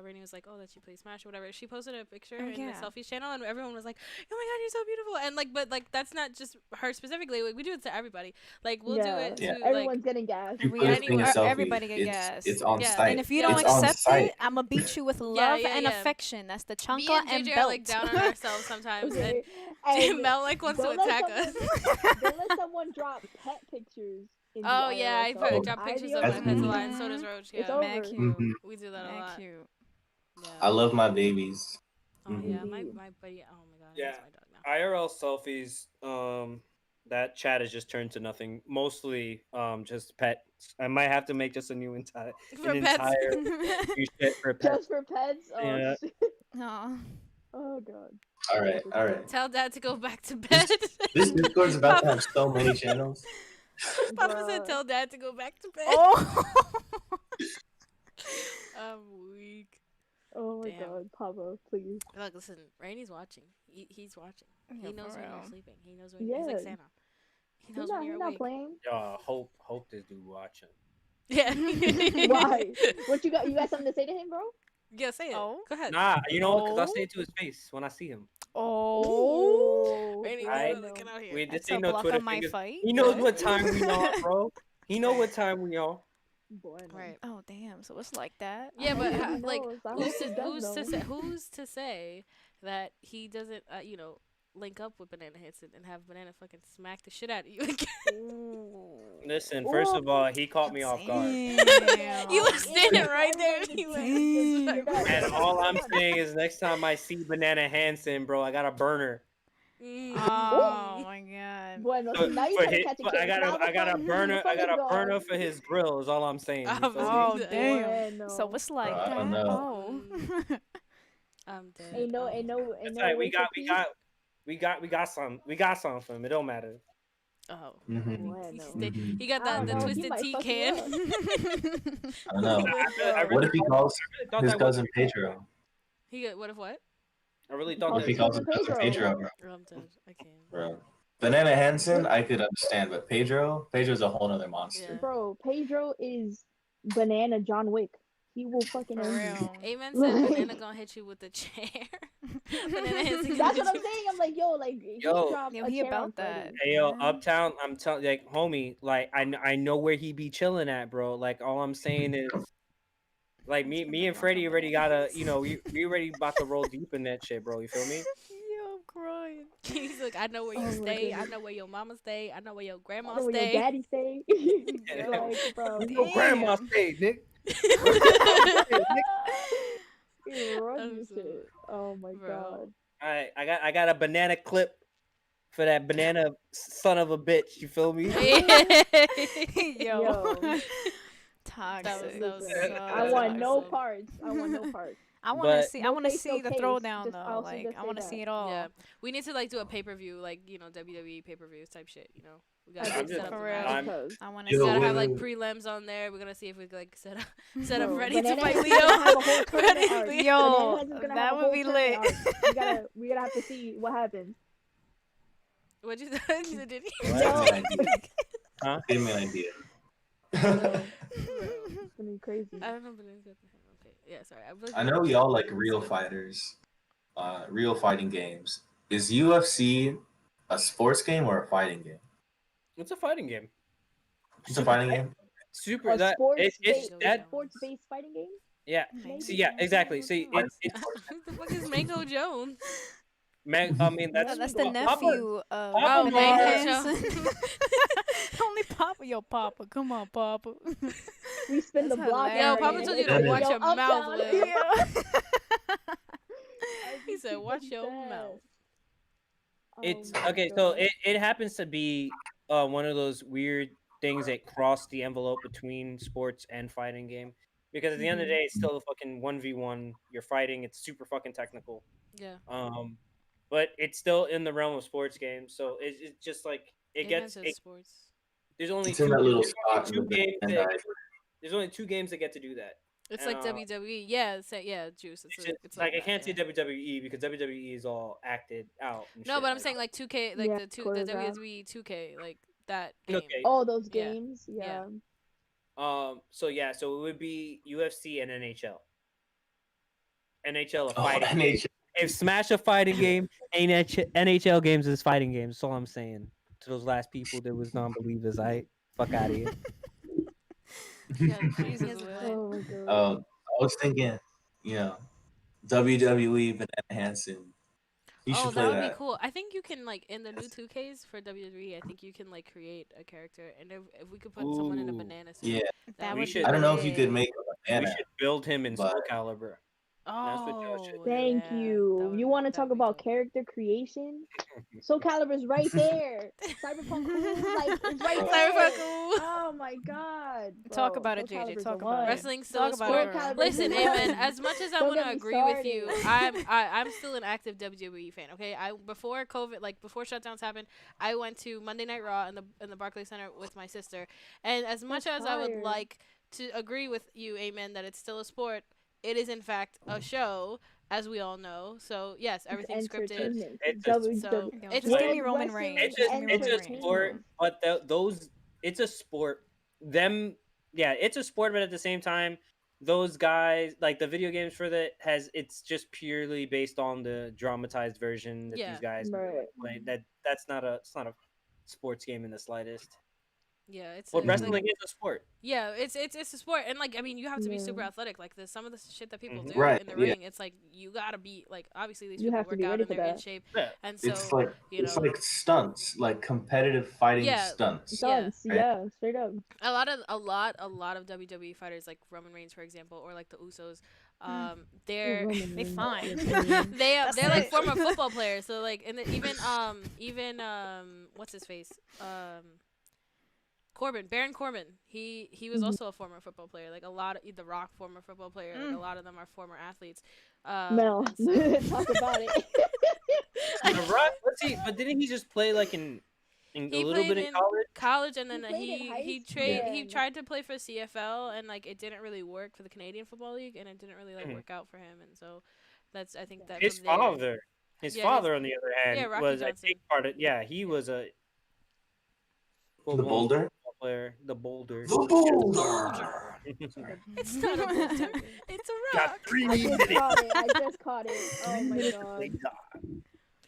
Rainy was like, oh, that she plays Smash or whatever. She posted a picture in the selfies channel, and everyone was like, oh my god, you're so beautiful. And like, but like that's not just her specifically. Like, we do it to everybody. Like we'll do it to everyone's getting gas. You We put a any- thing in selfie, everybody get gas. It's on Yeah. site. And if you Yeah. don't It's on accept site. it, I'm gonna beat you with love Yeah, and yeah. affection. That's the Me chancla and and JJ belt. are like down on ourselves sometimes, Okay. and And Mel like wants to don't let attack someone- us. Don't let someone drop pet pictures. In the Oh yeah, I IRL, so drop pictures of IDO, my pets a lot, and Mhm. so does Roach. It's Yeah, over. Mad cute. Mhm. we do that a Mad lot. cute. Yeah. I love my babies. Oh yeah, my Indeed. buddy. Oh my god, Yeah. that's my dog now. IRL selfies, that chat has just turned to nothing. Mostly, just pets. I might have to make just a new entire For an pets. entire new shit for pets. Just for pets. Oh Yeah. shit. Aw. Oh god. All right, all right. Tell dad to go back to bed. This Discord's about to have so many channels. Papa said, Bruh. "Tell dad to go back to bed." Oh. I'm weak. Oh my Damn. god, Papa, please. Look, listen. Rainey's watching. He's watching. Yeah, He knows for when you're real. sleeping. He knows when he's like Yeah. Santa. He He's knows not, when you're he's not awake. playing. Hope this dude watching. Yeah. Why? What you got? You got something to say to him, bro? Yeah, say it. Oh. Go ahead. Nah, you know what? Because I'll Oh. say it to his face when I see him. Oh. Rainey, Alright. get out here. This That's ain't a no block Twitter on my fingers. fight. He knows Right? what time we on, bro. He know what time we on. Boy, no. Right. Oh damn! So it's like that. Yeah, but He like, knows. I hope he does know. who's to say that he doesn't, link up with Banana Hansen and have Banana fucking smack the shit out of you again? Listen, first of all, he caught me off guard. Damn. You were standing right there. Everybody You was went, Damn. And all I'm saying is next time I see Banana Hansen, bro, I got a burner. Oh my god. Bueno, So, so now you for gotta his- catch a I kid. got a burner. I got a burner for his grill. Is all I'm saying. You feel me? Oh Boy, damn. So it's like I that. don't know. Oh. I'm dead. Ain't no That's no right. way for peace. We got some for him. It don't matter. Oh. Mm-hmm. Bueno. Mhm. He got I don't the know, he twisted might tea fuck you can. up. I don't know. I What if he calls thought his that was- cousin Pedro? He got what? I really Oh, thought What if he that. calls his cousin Pedro? Oh, I'm dead. I can't. Bro. Banana Hansen, I could understand, but Pedro's a whole other monster. Yeah. Bro, Pedro is banana John Wick. He will fucking For end you. real. Amen said Banana gonna hit you with the chair. Banana Hansen gonna That's hit what I'm you- saying. I'm like, yo, he Yo. dropped Yo, a he chair about on Friday. that. Hey yo, Mhm. Uptown, I'm telling like homie, like I know where he be chilling at, bro. Like all I'm saying is, like me and Freddie already gotta, we already about to roll deep in that shit, bro. You feel me? Yo, I'm crying. He's like, I know where Oh you my stay. I goodness. know where your mama stay. I know where your I grandma know where your stay. daddy stay. Like, bro. Your grandma Damn. stayed, Nick. He runs I'm you so- shit. Oh my Bro. god. All right, I got a banana clip for that banana son of a bitch. You feel me? Yo. Yo. Toxic. that was Listen, so I want no toxic. parts. I want no parts. I want But- to see. I No want to face, see no the case. throwdown Just- though. I'll Like just I say want to that. see it all. Yeah, we need to like do a pay-per-view, like WWE pay-per-views type shit. We gotta I'm like, set just- up the For real. match. I'm- Because I want to Yo, We see. gotta wait, have like wait. prelims on there. We're gonna see if we can like set up Bro, ready to Banana fight Hansen's gonna have a whole Leo. tournament arc. Ready- Yo, Banana Hansen's gonna that have a would whole be tournament lit. arc. We gotta have to see what happens. What'd you say? Did he? Give me an idea. Huh? Give me an idea. It's gonna be crazy. I don't know, but it's good. Okay, yeah, sorry. I know we all like real fighters, real fighting games. Is UFC a sports game or a fighting game? It's a fighting game. It's a fighting game. Super. A That it's based- that. sports-based fighting game. Yeah. Maybe. See, yeah, exactly. See, What it's the fuck is Mango Jones? man. I mean, Yeah, that's that's the Papa- nephew of Papa Banana Mars. Hansen. Only Papa, yo, Papa. Come on, Papa. We spin the That's block. hilarious. Yo, Papa area. told you to Yo, watch your uptown. mouth, Lil. Yeah. He said, "Watch your mouth." it's Oh my okay. So God. it happens to be one of those weird things that cross the envelope between sports and fighting game. Because at the end of the day, it's still a fucking 1v1. You're fighting. It's super fucking technical. Yeah. But it's still in the realm of sports games. So it's just like it Amen gets. says sports. There's only It's in that little there's only spot. two in the games. Bandai. There's only two games that get to do that. It's like WWE. Yeah, yeah, Juice. It's It's, just, it's like I that, can't yeah. say WWE because WWE is all acted out. And No, shit, but I'm like- saying like 2K, like Yeah, the choreographed. WWE 2K, like that game. Okay. All those Yeah. games. Yeah. So it would be UFC and NHL. NHL a Oh, fighting. NHL. If Smash a fighting game, NHL games is fighting games. That's all I'm saying to those last people that was non-believers. I fuck out of here. Yeah, Jesus. Oh my God. I was thinking, WWE Banana Hansen. You Oh, should that play would that. be cool. I think you can like in the new 2Ks for WWE. I think you can like create a character, and if we could put someone in a Ooh. banana suit, Yeah, That We would should- be I don't know if you lit. could make a We banana. should build him in Soul But- Calibur. That's what y'all should Oh, do. Thank yeah, you. You want to talk about dope. character creation? Soul Calibur's right there. Cyberpunk cool, like it's right there. Cyberpunk cool. Oh my god. Talk Bro, about it, Soul JJ. Calibur's Talk the about one. it. Wrestling's still Talk a about sport. it, girl. Calibur's Listen, the Amen. one. As much as I Don't want get to me agree with you, started. I'm still an active WWE fan. Okay, I before COVID, like before shutdowns happened, I went to Monday Night Raw in the Barclays Center with my sister. And as much That's as I would fire. like to agree with you, Amen, that it's still a sport, it is in fact a show, as we all know. So yes, It's everything's scripted. entertainment. It's So Yo, it's just give World me Roman Reigns. Wrestling It's Just just give me it's Roman a Reigns. sport, but those it's a sport. Them, yeah, it's a sport, but at the same time, those guys like the video games for that it's just purely based on the dramatized version that Yeah. these guys Right. play. It's not a sports game in the slightest. Yeah, it's But like, wrestling is a sport. yeah, it's a sport, and like I mean, you have to be super Yeah. athletic. Like some of the shit that people Mhm. do Right, in the yeah. ring, it's like you gotta be like obviously these You people have to work be out ready and for they're in that. shape, Yeah. and so It's like you it's know like stunts, like competitive fighting Yeah. stunts. Yeah. Stunts, yeah, straight up. a lot of WWE fighters like Roman Reigns, for example, or like the Usos, they're Roman They Reigns, fine. yes, Roman. That's they're like it. former football players. So like and even what's his face Baron Corbin. He was Mhm. also a former football player. Like a lot of The Rock, former football player. Like a lot of them are former athletes. Mel, And so, talk about it. The Rock, let's see, but didn't he just play like in a he little played bit in in college? and then He played in high he school, he yeah. tried to play for CFL, and like it didn't really work for the Canadian Football League, and it didn't really like Mhm. work out for him, and so I think that His from there, father, his Yeah, father, on the other hand, Rocky was Johnson. a big part of. Yeah, he was a The Boulder. football player. The Boulder. The Boulder. It's not a boulder, it's a Got rock. 3 I just minutes. caught it. I just caught it. Oh 3 my minutes god. later.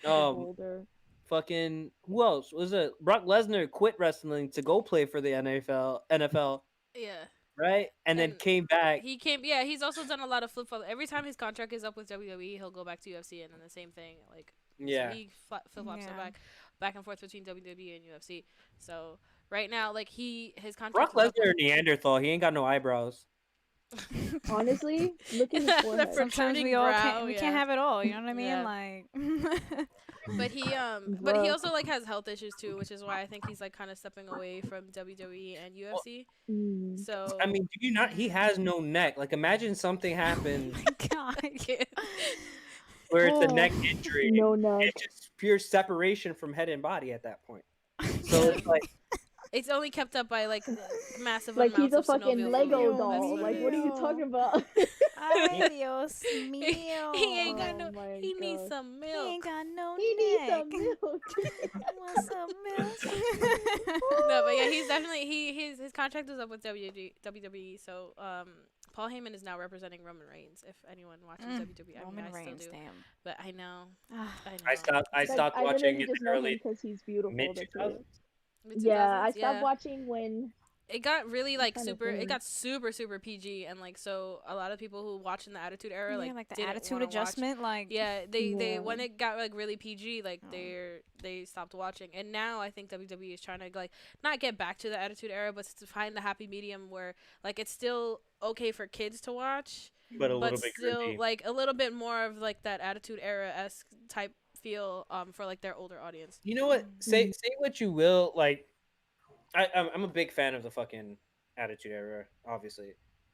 The Boulder. Fucking who else was it? Brock Lesnar quit wrestling to go play for the NFL, Yeah. right? And then And came back. He came, yeah. He's also done a lot of flip flop. Every time his contract is up with WWE, he'll go back to UFC, and then the same thing. Like, Yeah. so he flip flops Yeah. back and forth between WWE and UFC. So right now, like his contract. Brock is up Lesnar, with- Neanderthal. He ain't got no eyebrows. Honestly, look at his The forehead. fr- Sometimes we protruding all brow, can't. We yeah. can't have it all. You know what I mean? Yeah. Like. But he Bro. also like has health issues too, which is why I think he's like kind of stepping away from WWE and UFC. Mm. So I mean, do you not? He has no neck. Like, imagine something happened God. where it's a Oh, neck injury. No neck. It's just pure separation from head and body at that point. So it's like, it's only kept up by like massive Like he's amounts a of fucking synovial Lego fluid. doll. That's Like, it. what are you talking about? Ay, Dios mío. He ain't got no. Oh my He needs God. some He milk. ain't got no He needs neck. some milk. Want some milk? No, but yeah, he's definitely his contract is up with WWE. So Paul Heyman is now representing Roman Reigns. If anyone watches WWE, I Roman mean, I Reigns, still do. damn. But I know. I stopped I watching literally in just the know him early because he's beautiful. mid That's 2000s. it. Mid- Yeah, I 2000s, stopped watching when. It got really like Kinda super. It thing. got super PG, and like so a lot of people who watched in the Attitude Era Yeah, like the didn't attitude wanna watch. adjustment, like. Yeah, they Yeah. when it got like really PG, like Oh. they stopped watching, and now I think WWE is trying to like not get back to the Attitude Era, but to find the happy medium where like it's still okay for kids to watch, But a but little bit still cringy. like a little bit more of like that Attitude Era-esque type feel for like their older audience. You know what? Say what you will. Like, I'm a big fan of the fucking Attitude Era, obviously.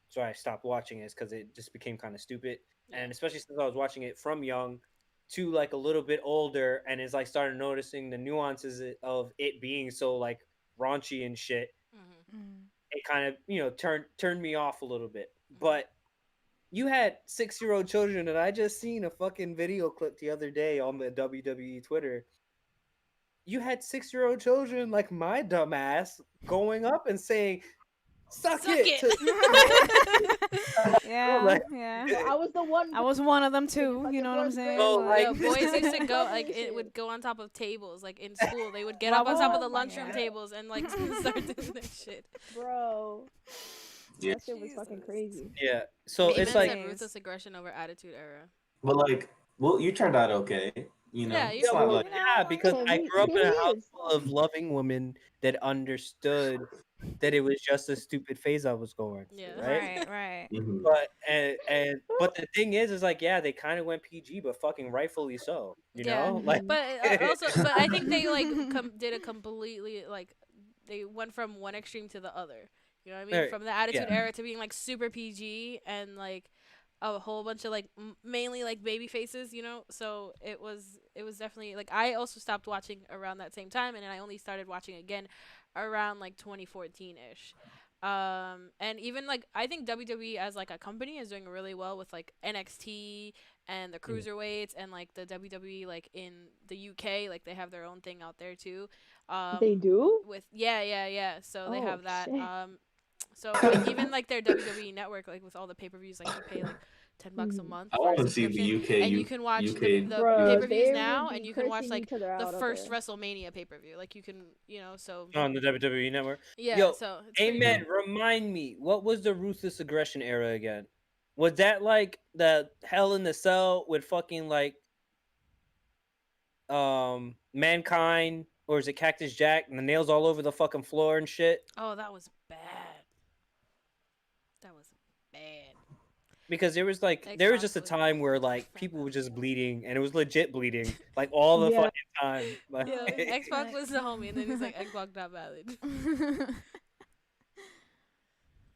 So I stopped watching it because it just became kind of stupid, and especially since I was watching it from young to like a little bit older, and it's like started noticing the nuances of it being so like raunchy and shit. Mm. It kind of turned me off a little bit. But you had 6-year-old children, and I just seen a fucking video clip the other day on the WWE Twitter. You had 6-year-old children like my dumbass going up and saying, "Suck it." Yeah, Like- yeah. I was the one. I was one of them too. fucking You know what I'm fourth saying? grade. Oh, Like- Yo, boys used to go like Shit. it would go on top of tables like in school. They would get Well, up on top of the oh my lunchroom God. tables and like start doing that shit. Bro. Yeah. That shit was fucking crazy. Yeah. So Amen it's like, said ruthless aggression over Attitude Era. But like, well, you turned out okay. You know, Yeah, you it's know, not well, like You know, yeah, because Yeah, I he- grew up he in a is. house full of loving women that understood that it was just a stupid phase I was going through, Yeah. right? Right. Mhm. But the thing is like, yeah, they kind of went PG, but fucking rightfully so, you Yeah, know, like. but but I think they like did a completely like they went from one extreme to the other. You know what I mean? Right, From the yeah. Attitude Era to being like super PG and like a whole bunch of like mainly like baby faces. You know, so it was definitely like I also stopped watching around that same time, and then I only started watching again around like 2014 ish. And even like I think WWE as like a company is doing really well with like NXT and the cruiserweights and like the WWE like in the UK, like they have their own thing out there too. They do? With yeah. So they Oh have that. shit. So like even like their WWE network, like with all the pay per views, like you pay like $10 a Mhm. month I for a want to see the subscription, UK, and you can watch UK, the Bro, pay US. per views they now, would and be you can watch cursing like each other the out out first there. WrestleMania pay per view. Like you can, so On the WWE network. yeah, Yo, so it's pretty Amen. cool. Remind me, what was the ruthless aggression era again? Was that like the Hell in the Cell with fucking like Mankind, or is it Cactus Jack and the nails all over the fucking floor and shit? Oh, that was bad. That was bad. Because there was Xbox just a was time where like people were just bleeding, and it was legit bleeding like all the Yeah. fucking time. Like, Yeah, Xbox was the homie, and then he's like Xbox not valid.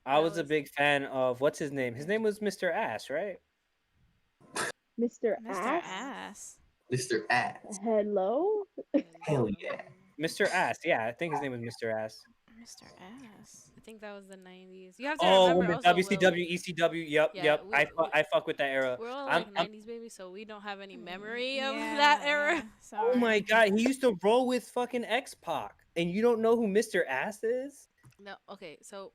I That was a was big fan of what's his name? His name was Mr. Ass, right? Mr. Mr. Ass? Ass. Mr. Ass. Hello? Hell yeah. Mr. Ass, yeah, I think his name was Mr. Ass. Mr. Ass. I think that was the 90s. You have to Oh, remember when also, Will, WCW, ECW, yep, yeah, yep. I fuck with that era. we're all I'm, like I'm 90s babies, so we don't have any memory of Yeah, that era. yeah, oh my sorry. god, he used to roll with fucking X-Pac, and you don't know who Mr. Ass is? No, okay, so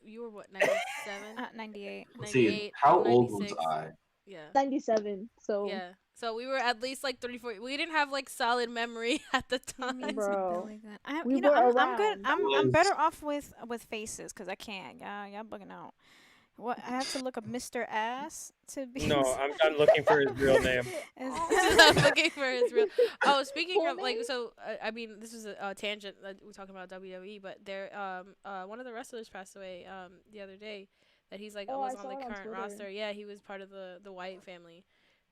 you were what, 97? 98. See, 98, how I'm old was 96. I? Yeah. 97. So, Yeah. So we were at least like 34. We didn't have like solid memory at the He means time. Bro, Billy Gunn. I, we you know, were I'm good. around. I'm Was better off with faces because I can't. Y'all bugging out. What I have to look up Mr. Ass to be. No, I'm done looking for his real name. I'm looking for his real. Oh, speaking Full of like, name? so I mean, this is a tangent that we're talking about WWE, but there, one of the wrestlers passed away the other day. That he's like Oh, I was on saw the it on current Twitter. roster. Yeah, he was part of the Wyatt family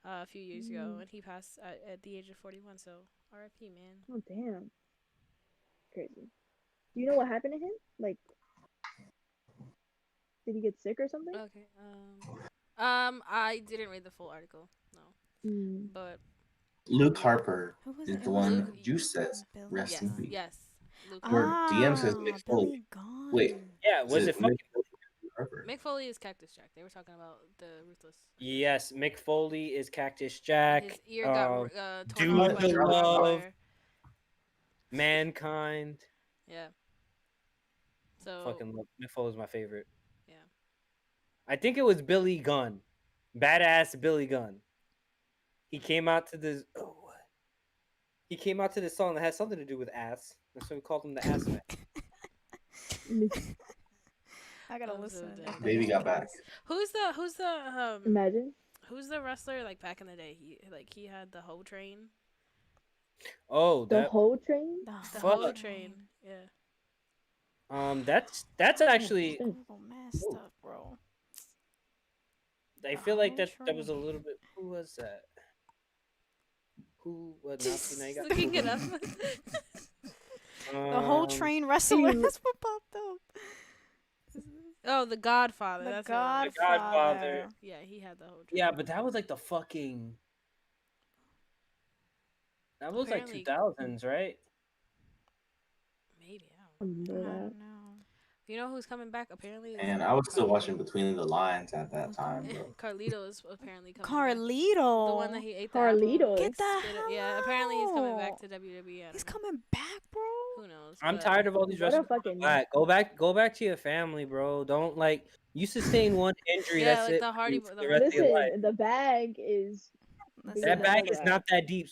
a few years ago, Mm. and he passed at the age of 41. So R.I.P. Man. Oh, damn. Crazy. Do you know what happened to him? Like, did he get sick or something? Okay. I didn't read the full article. No, Mm. but Luke Harper Who was is it? the It was one Luke- Juice says Billy rest in yes, peace. yes. Luke Or Harper. DM says Mick Foley. Billy Gunn. Wait. Yeah, Is was it it fucking? Mick Foley or Luke Harper? Mick Foley is Cactus Jack. They were talking about the Ruthless. Yes, Mick Foley is Cactus Jack. His ear got torn Dude off by to the barbed Love. wire. Mankind. Yeah. So Fucking love. Mick Foley's my favorite. yeah. I think it was Billy Gunn. Badass Billy Gunn. He came out to this. Oh, he came out to this song that had something to do with ass. That's why we called him the Ass Man. I gotta I'm so listen. dead. Baby got back. Who's the Imagine. who's the wrestler like back in the day? He had the Hoe Train. Oh, The that. whole train? The Fuck. Hoe Train. Yeah. That's actually. Google messed up, bro. I The feel like whole that was a train. little bit. Who was that? Who? What? Now, now you got Looking it up. The whole train wrestler. you- That's what popped up. Oh, the Godfather. The That's what it was. Godfather. Yeah, he had the Hoe Train. Yeah, but that was like the fucking. That was Apparently- like 2000s, right? Maybe I don't know. Remember I that. don't know. You know who's coming back? Apparently. And I was still watching Between the Lines at that time, bro. Carlito is apparently coming back. Carlito. The one that he ate the Carlito. apple. Get the Spit it- hell Yeah, apparently he's coming back out. to WWE. I don't He's know. coming back, bro. Who knows? I'm but- tired of all these What a wrestlers. fucking Black. Go back to your family, bro. Don't like you sustain one injury. Yeah, that's like it. the Hardy- for the the rest Hardy- of your life. Listen, the bag is. Listen, That the bag hell is out. not that deep.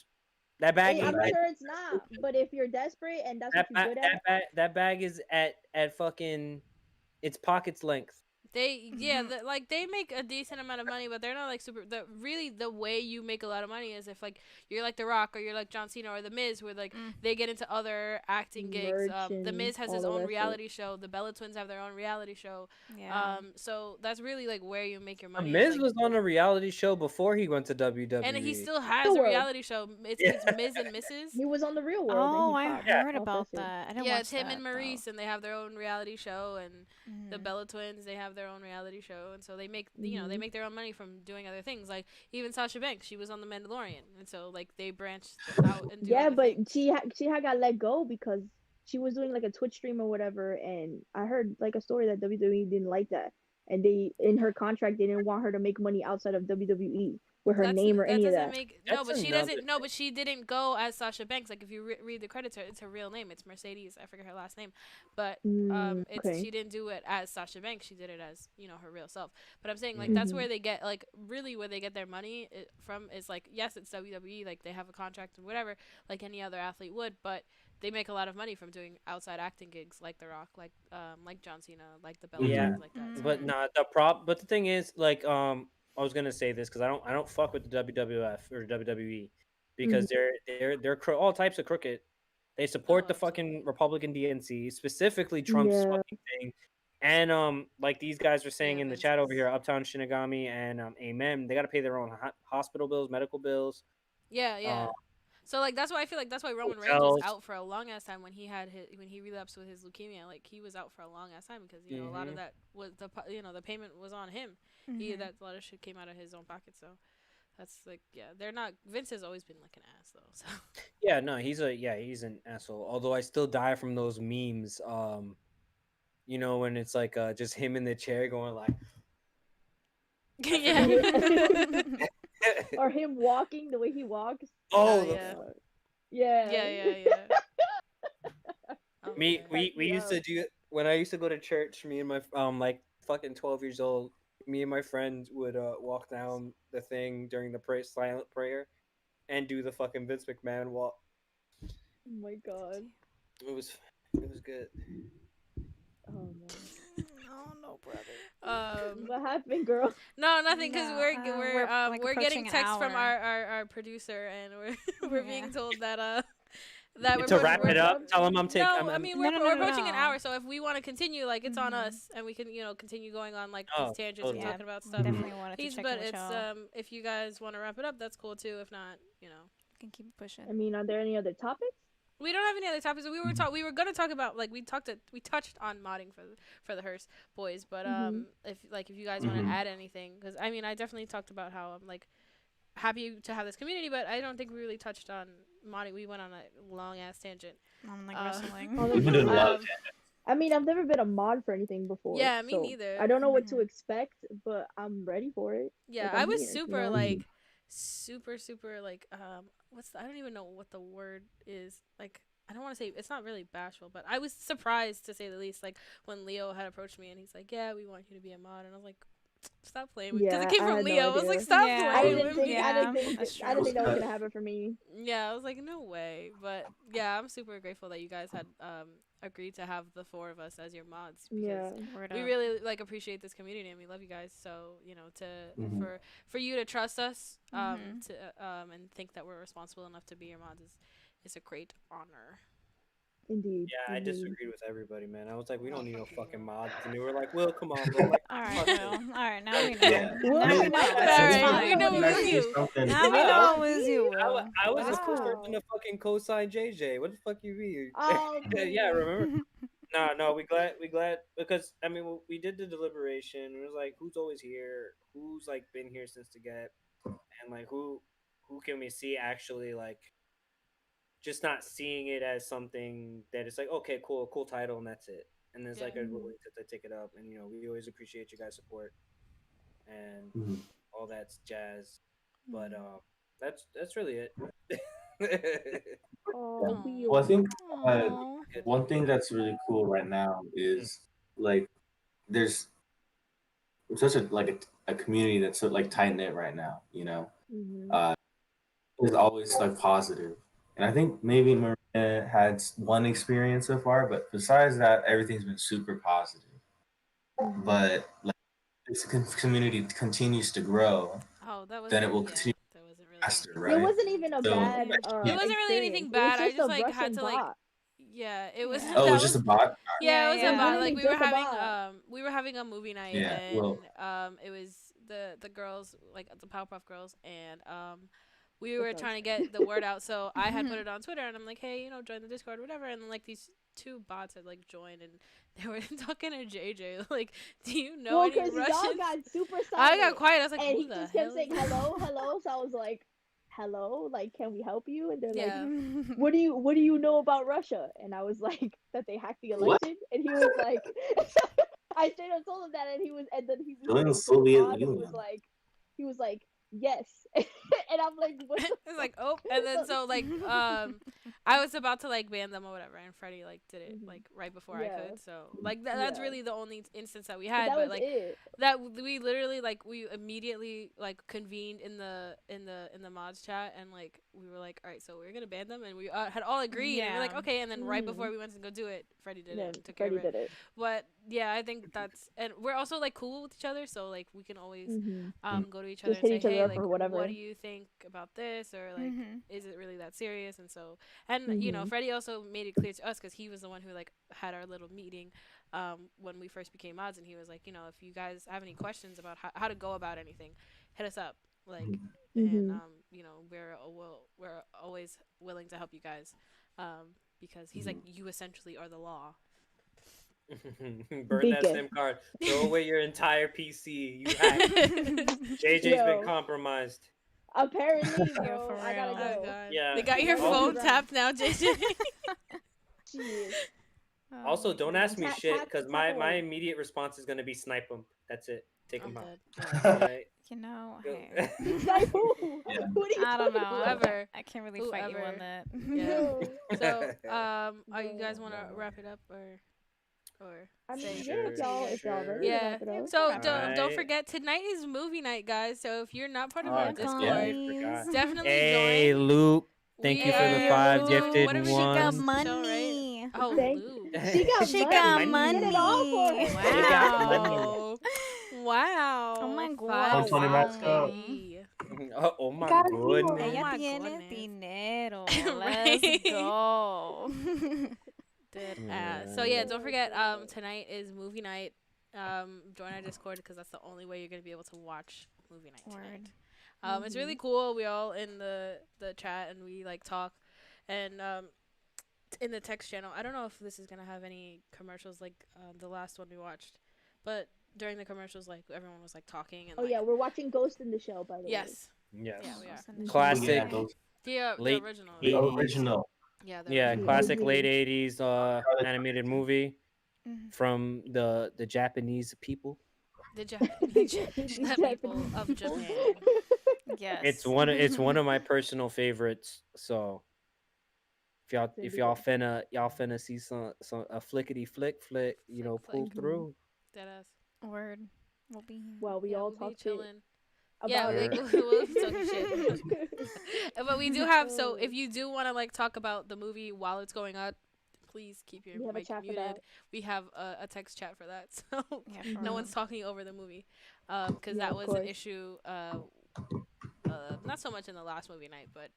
That bag Hey, ain't I'm that sure it's not, but if you're desperate and that's that, what you're good at, that bag is at fucking its pocket's length. They like they make a decent amount of money, but they're not like super. The way you make a lot of money is if like you're like The Rock or you're like John Cena or The Miz, where like they get into other acting gigs. The Miz has his own reality show. The Bella Twins have their own reality show. Yeah. So that's really like where you make your The money. Miz like, was on a reality show before he went to WWE. and he still has Real a World. reality show. It's Miz and Mrs. He was on the Real World. Oh, and he I popped heard off about shit. that. I didn't Yeah, watch it's him that, and Maurice, and they have their own reality show, and the Bella Twins, they have their own reality show, and so they make they make their own money from doing other things. Like even Sasha Banks, she was on The Mandalorian, and so like they branched out and do Yeah, other but things. she had got let go because she was doing like a Twitch stream or whatever, and I heard like a story that WWE didn't like that, and they in her contract they didn't want her to make money outside of WWE with her name or That any of doesn't that. make That's but she another doesn't but she didn't go as Sasha Banks. Like if you read the credits, it's her real name. It's Mercedes. I forget her last name, but it's Okay. she didn't do it as Sasha Banks. She did it as her real self. But I'm saying like Mhm. that's where they get like really where they get their money from is like yes it's WWE, like they have a contract and whatever like any other athlete would, but they make a lot of money from doing outside acting gigs like The Rock, like John Cena, like the Bella Yeah, Twins, like that. So, but but the thing is, like, I was gonna say this because I don't fuck with the WWF or WWE because they're all types of crooked. They support the fucking Republican DNC, specifically Trump's Yeah. fucking thing, and like these guys are saying in the chat over Vince's. here, Uptown Shinigami and Amen, they got to pay their own hospital bills, medical bills. Yeah. So like that's why I feel like that's why Roman Reigns was Hotels. out for a long ass time when he relapsed with his leukemia. Like he was out for a long ass time because a lot of that was the payment was on him. A lot of shit came out of his own pocket. So that's like they're not. Vince has always been like an ass though. So Yeah, no, he's an asshole. Although I still die from those memes. When it's like just him in the chair going like, yeah. Or him walking the way he walks. oh, Yeah. Oh, Me, man. we used to do when I used to go to church. Me and my like fucking 12 years old. Me and my friends would walk down the thing during the silent prayer, and do the fucking Vince McMahon walk. Oh my god. It was good. Oh man. No, brother. What happened, girl? No, nothing. Because No, we're getting approaching an texts from hour. our producer, and we're being told that To wrap it up, tell him I'm taking. No, I mean we're approaching an no. hour, so if we want to continue, like it's on us, and we can continue going on like these tangents and talking about stuff. Definitely wanted to check But in with it's y'all. If you guys want to wrap it up, that's cool too. If not, We can keep it pushing. I mean, are there any other topics? we don't have any other topics. We were gonna talk about like we touched on modding for the Hearse Boys, but if you guys want to add anything, because I mean I definitely talked about how I'm like happy to have this community, but I don't think we really touched on modding. We went on a long ass tangent. I'm like wrestling. We've been doing a lot of I mean, I've never been a mod for anything before. Yeah, me so neither. I don't know what to expect, but I'm ready for it. Yeah, Like, I I'm was here, super you know? like super like I don't even know what the word is. Like I don't want to say it's not really bashful, but I was surprised to say the least. Like when Leo had approached me and he's like, "Yeah, we want you to be a mod," and I was like, "Stop playing with," because Yeah, it came I from had no Leo. I was like, idea. "Stop Yeah. I playing didn't with think me." Yeah, I didn't think that's I didn't think that was true. gonna happen for me. Yeah, I was like, no way. But yeah, I'm super grateful that you guys had agreed to have the four of us as your mods because Yeah. Word we up. really like appreciate this community and we love you guys. So for you to trust us and think that we're responsible enough to be your mods is a great honor. Indeed. Yeah, I indeed. disagreed with everybody, man. I was like, we don't need no fucking mods, and they were like, "Will, come on, bro." Like, All right, fuck Will. this. All right, now we know. Yeah. Now we know. All It's right, fine. we know it was Actually you. something- Now we know it was you, Will. I was the first Wow. person to fucking co-sign JJ. What the fuck you mean? Oh, Yeah, remember? No, we glad because I mean we did the deliberation. It was like who's always here, who's like been here since the get, and like who can we see actually like just not seeing it as something that it's like okay, cool title and that's it. And there's like a willing to take it up, and we always appreciate you guys' support and all that jazz. But that's really it. Oh, Well, I think Aw. one thing that's really cool right now is like there's such a community that's so like tight knit right now. It's always like positive, and I think maybe Maria had one experience so far, but besides that, everything's been super positive. But like this community continues to grow, Oh, that was then it will yeah. continue That wasn't really. faster, It right? wasn't even a So, bad like, It wasn't really anything experience. bad. It I was just just a like had Russian to like. bot. Yeah, it was. Yeah. oh, That it's just a was. bot. Yeah, it was Yeah, a yeah. bot. Literally Like we were just a having bot. we were having a movie night Yeah, and well, it was the girls like the Powerpuff Girls and we The were fuck? trying to get the word out. So I had put it on Twitter and I'm like, hey, join the Discord or whatever. And then like these two bots had like joined and they were talking to JJ like, do you know Well, any because y'all Russians? got super I got silent, quiet. I was like, and who he the just hell kept is saying that? hello, hello. So I was like, hello, like, can we help you? And they're like, Yeah. what do you know about Russia? And I was like, that they hacked the what? election. And he was like, I straight up told him that, and then he Join the took the Soviet pod, and Union. he was like, yes. And I'm like, what the It's like, fuck? oh, and then so like I was about to like ban them or whatever and Freddie like did it Mhm. like right before I Yeah. could. So like that's Yeah. really the only instance that we But had, that but was like it. that we literally like we immediately like convened in the mods chat and like we were like, all right, so we're gonna ban them and we had all agreed and we're like, Yeah. okay, and then right before Mhm. we went to go do it, Freddie did Then it, took care Freddie of it. did it. But yeah, I think that's, and we're also like cool with each other, so like we can always go to each other Just and hit say, each other hey, up like or whatever. what do you think about this, or like Mhm. is it really that serious? And so, and Mhm. Freddie also made it clear to us because he was the one who like had our little meeting when we first became mods, and he was like, if you guys have any questions about how to go about anything, hit us up, like, and Mhm. we're always willing to help you guys, because he's like, you essentially are the law. Burn that Beacon. SIM card. Throw away your entire PC. You hacked. JJ's Yo. been compromised. Apparently, Yo, bro, for I gotta real. Oh go. god. Yeah. They got your Also- phone tapped now, JJ. Shit. Also, don't ask me Tap- shit tap- because tap my away. immediate response is gonna be snipe them. That's it. Take I'm them out. dead. Alright. Hey. Like who? Yeah. Who do you I don't know. talking about? Whoever. I can't really fight you on that. Yeah. No. So, are you guys want to wrap it up or I mean, say? yeah, if y'all Sure. ready to Yeah. wrap it up. So Wrap it don't up. forget, tonight is movie night, guys. So if you're not part of Oh, our I Discord, forgot. Guys. definitely Hey, join. Luke. Thank We you for the are- 5 Luke. gifted What are we She got doing? ones. Show, right? money. Oh, Thank- Lou. She got She money. got Get it all for her. money. She got Wow. Wow. Oh my 5 God. 120 max up. baby. Oh my Gotta goodness. Oh Ella my tiene goodness. dinero. Right. Let's go. Dead ass. So yeah, don't forget. Tonight is movie night. Join our Discord because that's the only way you're gonna be able to watch movie night tonight. Word. It's really cool. We all in the chat and we like talk, and in the text channel. I don't know if this is gonna have any commercials like the last one we watched, but during the commercials, like everyone was like talking and Oh like, yeah, we're watching Ghost in the Shell, by the way. yes, Yes. yeah, we are. Classic. Yeah, those- The Late original. the 80s. original. Yeah, the Yeah, original. classic Mhm. late 80s animated movie Mhm. from the Japanese people. The Japanese people of Japanese Japan. Yes. It's one of my personal favorites. So if y'all finna see some a flickety flick, Flick, pull flick. through. Deadass. Word. We'll be here. Well, we Yeah, all we'll be talked shit chilling. about Yeah, it. like we'll be talking shit. But we do have, so if you do want to like talk about the movie while it's going up, please keep your We have a mic chat for muted. that. We have a text chat for that, so Yeah, Mhm. for no real. one's talking over the movie, because Yeah, that of was an course. issue. Not so much in the last movie night, but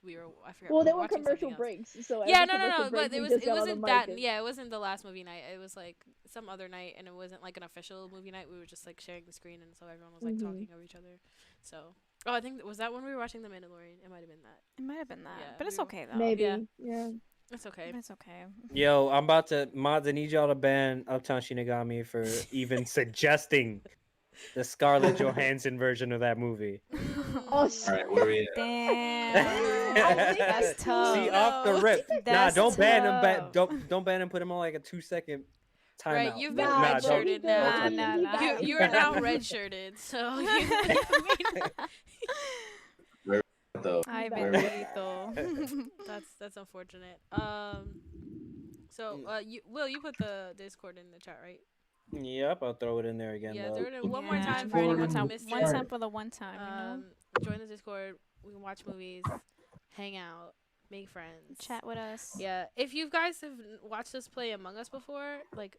we were, I forget. Well, we there were were watching commercial something else. breaks, so Yeah, every no, commercial break, but we it just got on wasn't the that. mic and- Yeah, it wasn't the last movie night. It was like some other night, and it wasn't like an official movie night. We were just like sharing the screen, and so everyone was like Mhm. talking over each other. So, I think was that when we were watching The Mandalorian. It might have been that. It might have been that, Yeah, but it's we- okay though. Maybe. Yeah. Yeah. It's okay. But it's okay. Yo, I'm about to mods. I need y'all to ban Uptown Shinigami for even suggesting the Scarlett Johansson version of that movie. Oh, Mm. All right, where we at? Damn. I think That's it's- tough. See, off the No. rip. That's don't ban him. tough. Don't ban him. Put him on like a 2-second timeout. Right, you've been Nah, red don't shirted be now. good. Nah, He nah. got- You are now red shirted, so Though. Ay, Where we bendito. that's unfortunate. So you put the Discord in the chat, right? Yep, I'll throw it in there again. Yeah, though. throw it in one more Yeah, time for anyone one who time, missed one it. time for the one time. Join the Discord. We can watch movies, hang out, make friends, Chat with us. Yeah, if you guys have watched us play Among Us before, like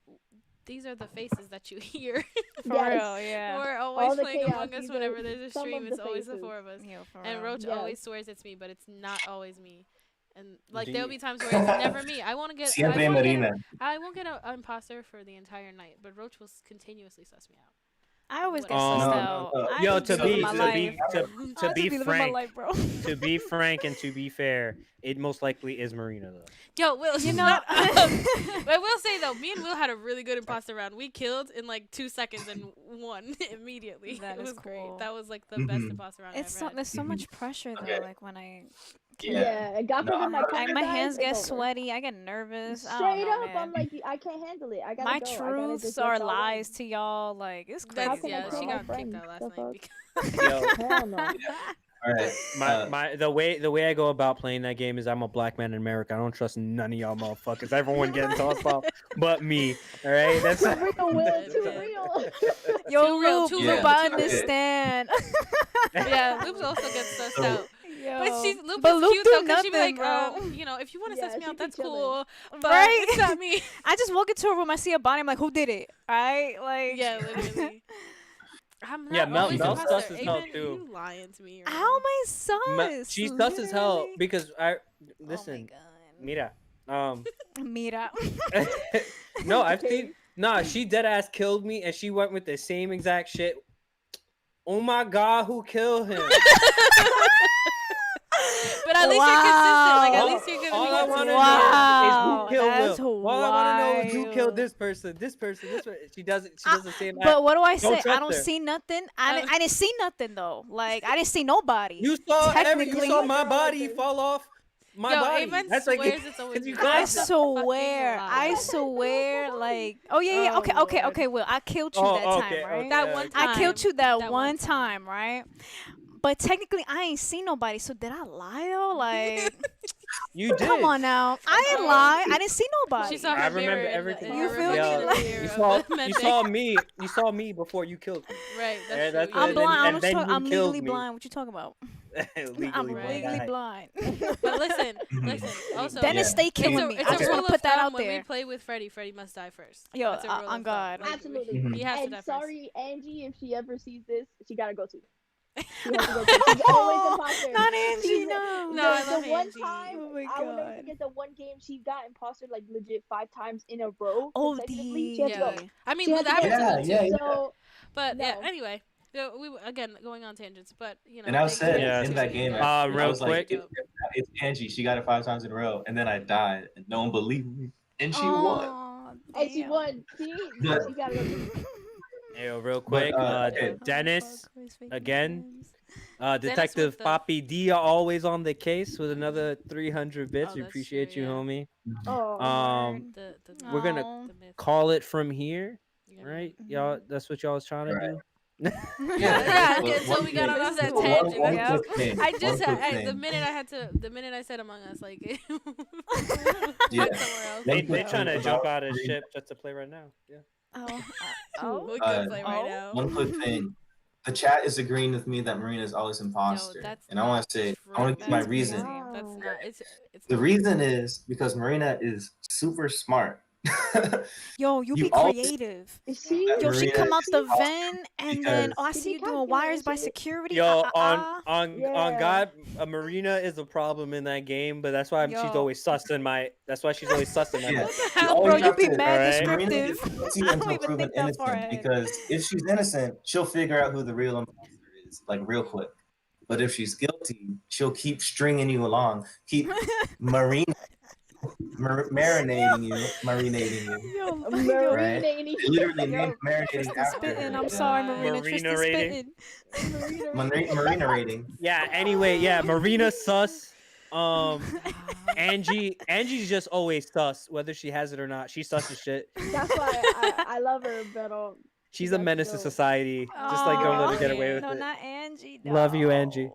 these are the faces that you hear. For Yes. real, yeah. We're All always the playing chaos, Among Us these whenever are there's a some stream. of It's the always the faces. four of us. Yo, for And real. Roach Yes. always swears it's me, but it's not always me. And like Do there'll you- be times where it's never me. I won't get. Siempre Marina. I won't get an imposter for the entire night, but Roach will continuously suss me out. I always get No, sussed no, out. no. I Yo, just to be living be my to life. be to, I to just be be living my frank, life, bro. to be frank and to be fair, it most likely is Marina though. Yo, Will, You know, I will say though, me and Will had a really good imposter round. We killed in like 2 seconds and won immediately. That It is was great. cool. That was like the best Mhm. imposter round it's I've so, ever had. there's so much pressure though. Okay. Like when I, Yeah, God No, forbid my I'm- camera my dies, hands it's get over. sweaty. I get nervous. I Straight don't know, up, man. I'm like, I can't handle it. I gotta My go. I gotta truths just are let y'all lies win. to y'all. Like it's How That's crazy, can I yeah. tell She my got kicked friends? out last The night. fuck? Because Yo, Hell no. All right. my the way I go about playing that game is I'm a black man in America. I don't trust none of y'all motherfuckers. Everyone getting tossed off, but me. All right, that's Too real, Will. That's Too it. real. Yo, Too real, Loop, too real, Loop, I too real. understand. yeah, Loops also gets sussed So- out. Yo. But she's Loop But is Loop cute do though, because she be nothing, like, bro. you know, if you want to Yeah, suss me she out, be that's chilling. cool. But Right? it's not me. I just walk into a room, I see a body, I'm like, who did it? Right? Like, Yeah, literally. I'm not Yeah, Mel- always Mel's imposter. sus as hell, Amen, too. you lying to me. Right How now. am I sus? she's sus as hell Literally. because I Oh my listen. God. Mira, Mira. no, I've Okay. seen. Nah, she dead ass killed me, and she went with the same exact shit. Oh my god, who killed him? But at least you're consistent. Like, at Wow. least you're gonna All be I consistent. want to Wow, know is who killed that's Will. All I want to know is who killed wild. this person. This person. This person. She does it. She I- does the same. But what do I Don't say? I trust don't her. see nothing. I didn't see nothing though. Like I didn't see nobody. You saw you Technically- saw my Girl, body like fall off my Yo, body. Amen That's like swears it's always you me. I guys- That's a fucking swear. I lie. swear. Like oh yeah, yeah. Oh, Okay, okay, Lord. okay. Will I killed you Oh, that okay, time, right? okay. That one time. I killed you that, That one time, right? But technically, I ain't seen nobody. So did I lie though? Like, You did. come on now, I didn't lie. I didn't see nobody. She saw her I remember mirror in everything. You her feel me? reflection in the Like- mirror You of saw the med you bay. saw me. You saw me before you killed me. Right, Yeah, that's that's true. I'm and blind. then- I'm, and then talk- you I'm killed legally me. blind. What you talking about? Legally I'm Right. legally blind. blind. But listen. Also, Dennis, Yeah. stay it's killing a, me. it's I a just rule want of to put that thumb out when we there. play with Freddy must die first. Yo, That's a rule on of God. thumb. Like, Absolutely. Mhm. He has to And die first. sorry, Angie, if she ever sees this, she gotta go too. She has to go too. She's always imposter. Not Angie, She's- no. No, I the love one Angie. time, Oh my I will never God. forget the one game she got imposter like legit 5 times in a row. Oh, consecutively. She had to go. Yeah. I mean, She had that to happens go. to me Yeah, too. yeah. So But yeah, No. anyway, we again going on tangents, but you know. And I was thanks said for Yeah. in that game, tuning I real was like, quick. it's Angie. She got it 5 times in a row, and then I died, and no one believed me, and she won. Aw, and she damn. won. See, But- she gotta go too. Yo, real quick, okay. Dennis, again, Detective with the- Papi D always on the case with another 300 bits. Oh, We that's appreciate true, you, yeah. homie. Oh, The We're gonna Aw. the myth. Call it from here, Yeah. right? Mhm. Y'all, that's what y'all was trying to Right. do. Yeah, But until we got one on thing- that one- tangent. one Yep. quick thing, I one just quick the thing. minute I said Among Us, like Yeah. went somewhere else. They One trying to thing jump about out of Marina- ship just to play right now. Yeah. Oh, We Uh, could play right oh. now. One quick thing. The chat is agreeing with me that Marina is always imposter. that's And I want not to say, true. I want to give my That's reason. crazy. That's Wow. not. It's The not. reason is because Marina is super smart. yo, you You be always- creative. See, Yo, she Marina come out is the imposter vent and then because- I She see you be doing wires by calculating shit. security. Yo, ah. on Yeah. God, Marina is a problem in that game, but that's why she's Yo. always sussing my. That's why she's always sussing my. Yeah. What the You hell, always Bro, you have be to- mad Alright. Marina descriptive. is guilty I don't until even proven think that far innocent ahead. because if she's innocent, she'll figure out who the real imposter is, like real quick. But if she's guilty, she'll keep stringing you along, keep marinating you. Yo, marinating. Literally Yo, marinating Kristen after. spitting. her. I'm sorry, Marina. Tristan Marina rating. spitting. Marina. Marinating. Yeah. Anyway, yeah. Marina sus. Angie's just always sus, whether she has it or not. She sus as shit. That's why I love her, but She's a That's menace to dope. society. Just like don't let her get away with no, it. not Angie. Love you, no. Angie.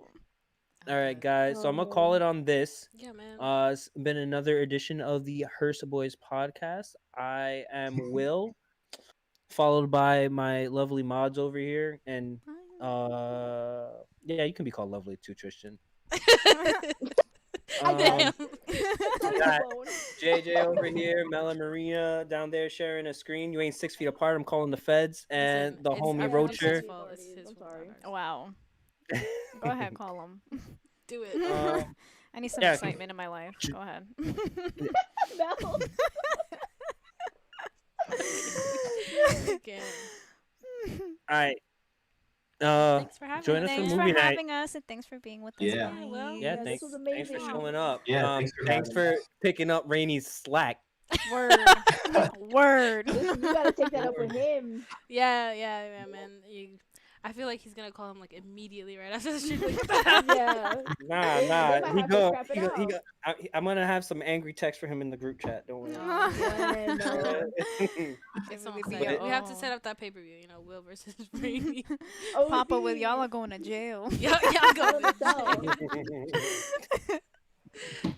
All right, guys. So I'm gonna call it on this. Yeah, man. It's been another edition of the Hearse Boys Podcast. I am Will, followed by my lovely mods over here, and yeah, you can be called lovely too, Tristan. I guess. Um, On got your phone. JJ over here, Mel and Marina down there sharing a screen. You ain't 6 feet apart. I'm calling the feds and Listen, the it's homie Yeah, everyone's Rocher. fault. It's his I'm fault, sorry. not ours. Wow. Go ahead, call him. Do it. I need some yeah. excitement in my life. Go ahead. Mel. Again. All right. Thanks for having Join us. us for Thanks for movie night. having us, and thanks for being with us, Yeah. guys. well, Yeah, Yeah, this thanks. was Thanks for amazing. showing up. Yeah, thanks for Thanks having for picking up Rainey's slack. Word. Word. Listen, you gotta take that up with him. Yeah, man. I feel like he's gonna call him like immediately right after the stream. Yeah. Nah. They might He have to go. scrap it out. I'm gonna have some angry text for him in the group chat. Don't worry. Bueno. It's It all would be set. a- We have to oh. set up that pay-per-view. You know, Will versus Brady. Oh, Papa, with y'all are going to jail. yeah, go. All of All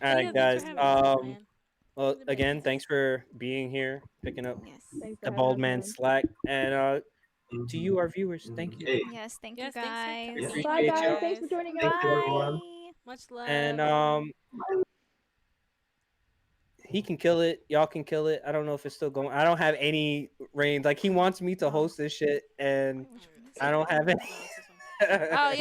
right, Yeah, guys. thanks for having us, man. Well, Really again, nice. thanks for being here, picking up Yes. Thanks for the having bald us, man man. slack, and to you, our viewers, thank you. Hey, Yes. Thank Yes, you, thanks for guys. Yeah. coming. Bye, Appreciate guys. y'all. Thanks for joining us. thank you, everyone. Bye. Much love. And he can kill it. Y'all can kill it. I don't know if it's still going. I don't have any reins. Like he wants me to host this shit, and Which one is I it? don't have any. No, it's this one. Oh yeah.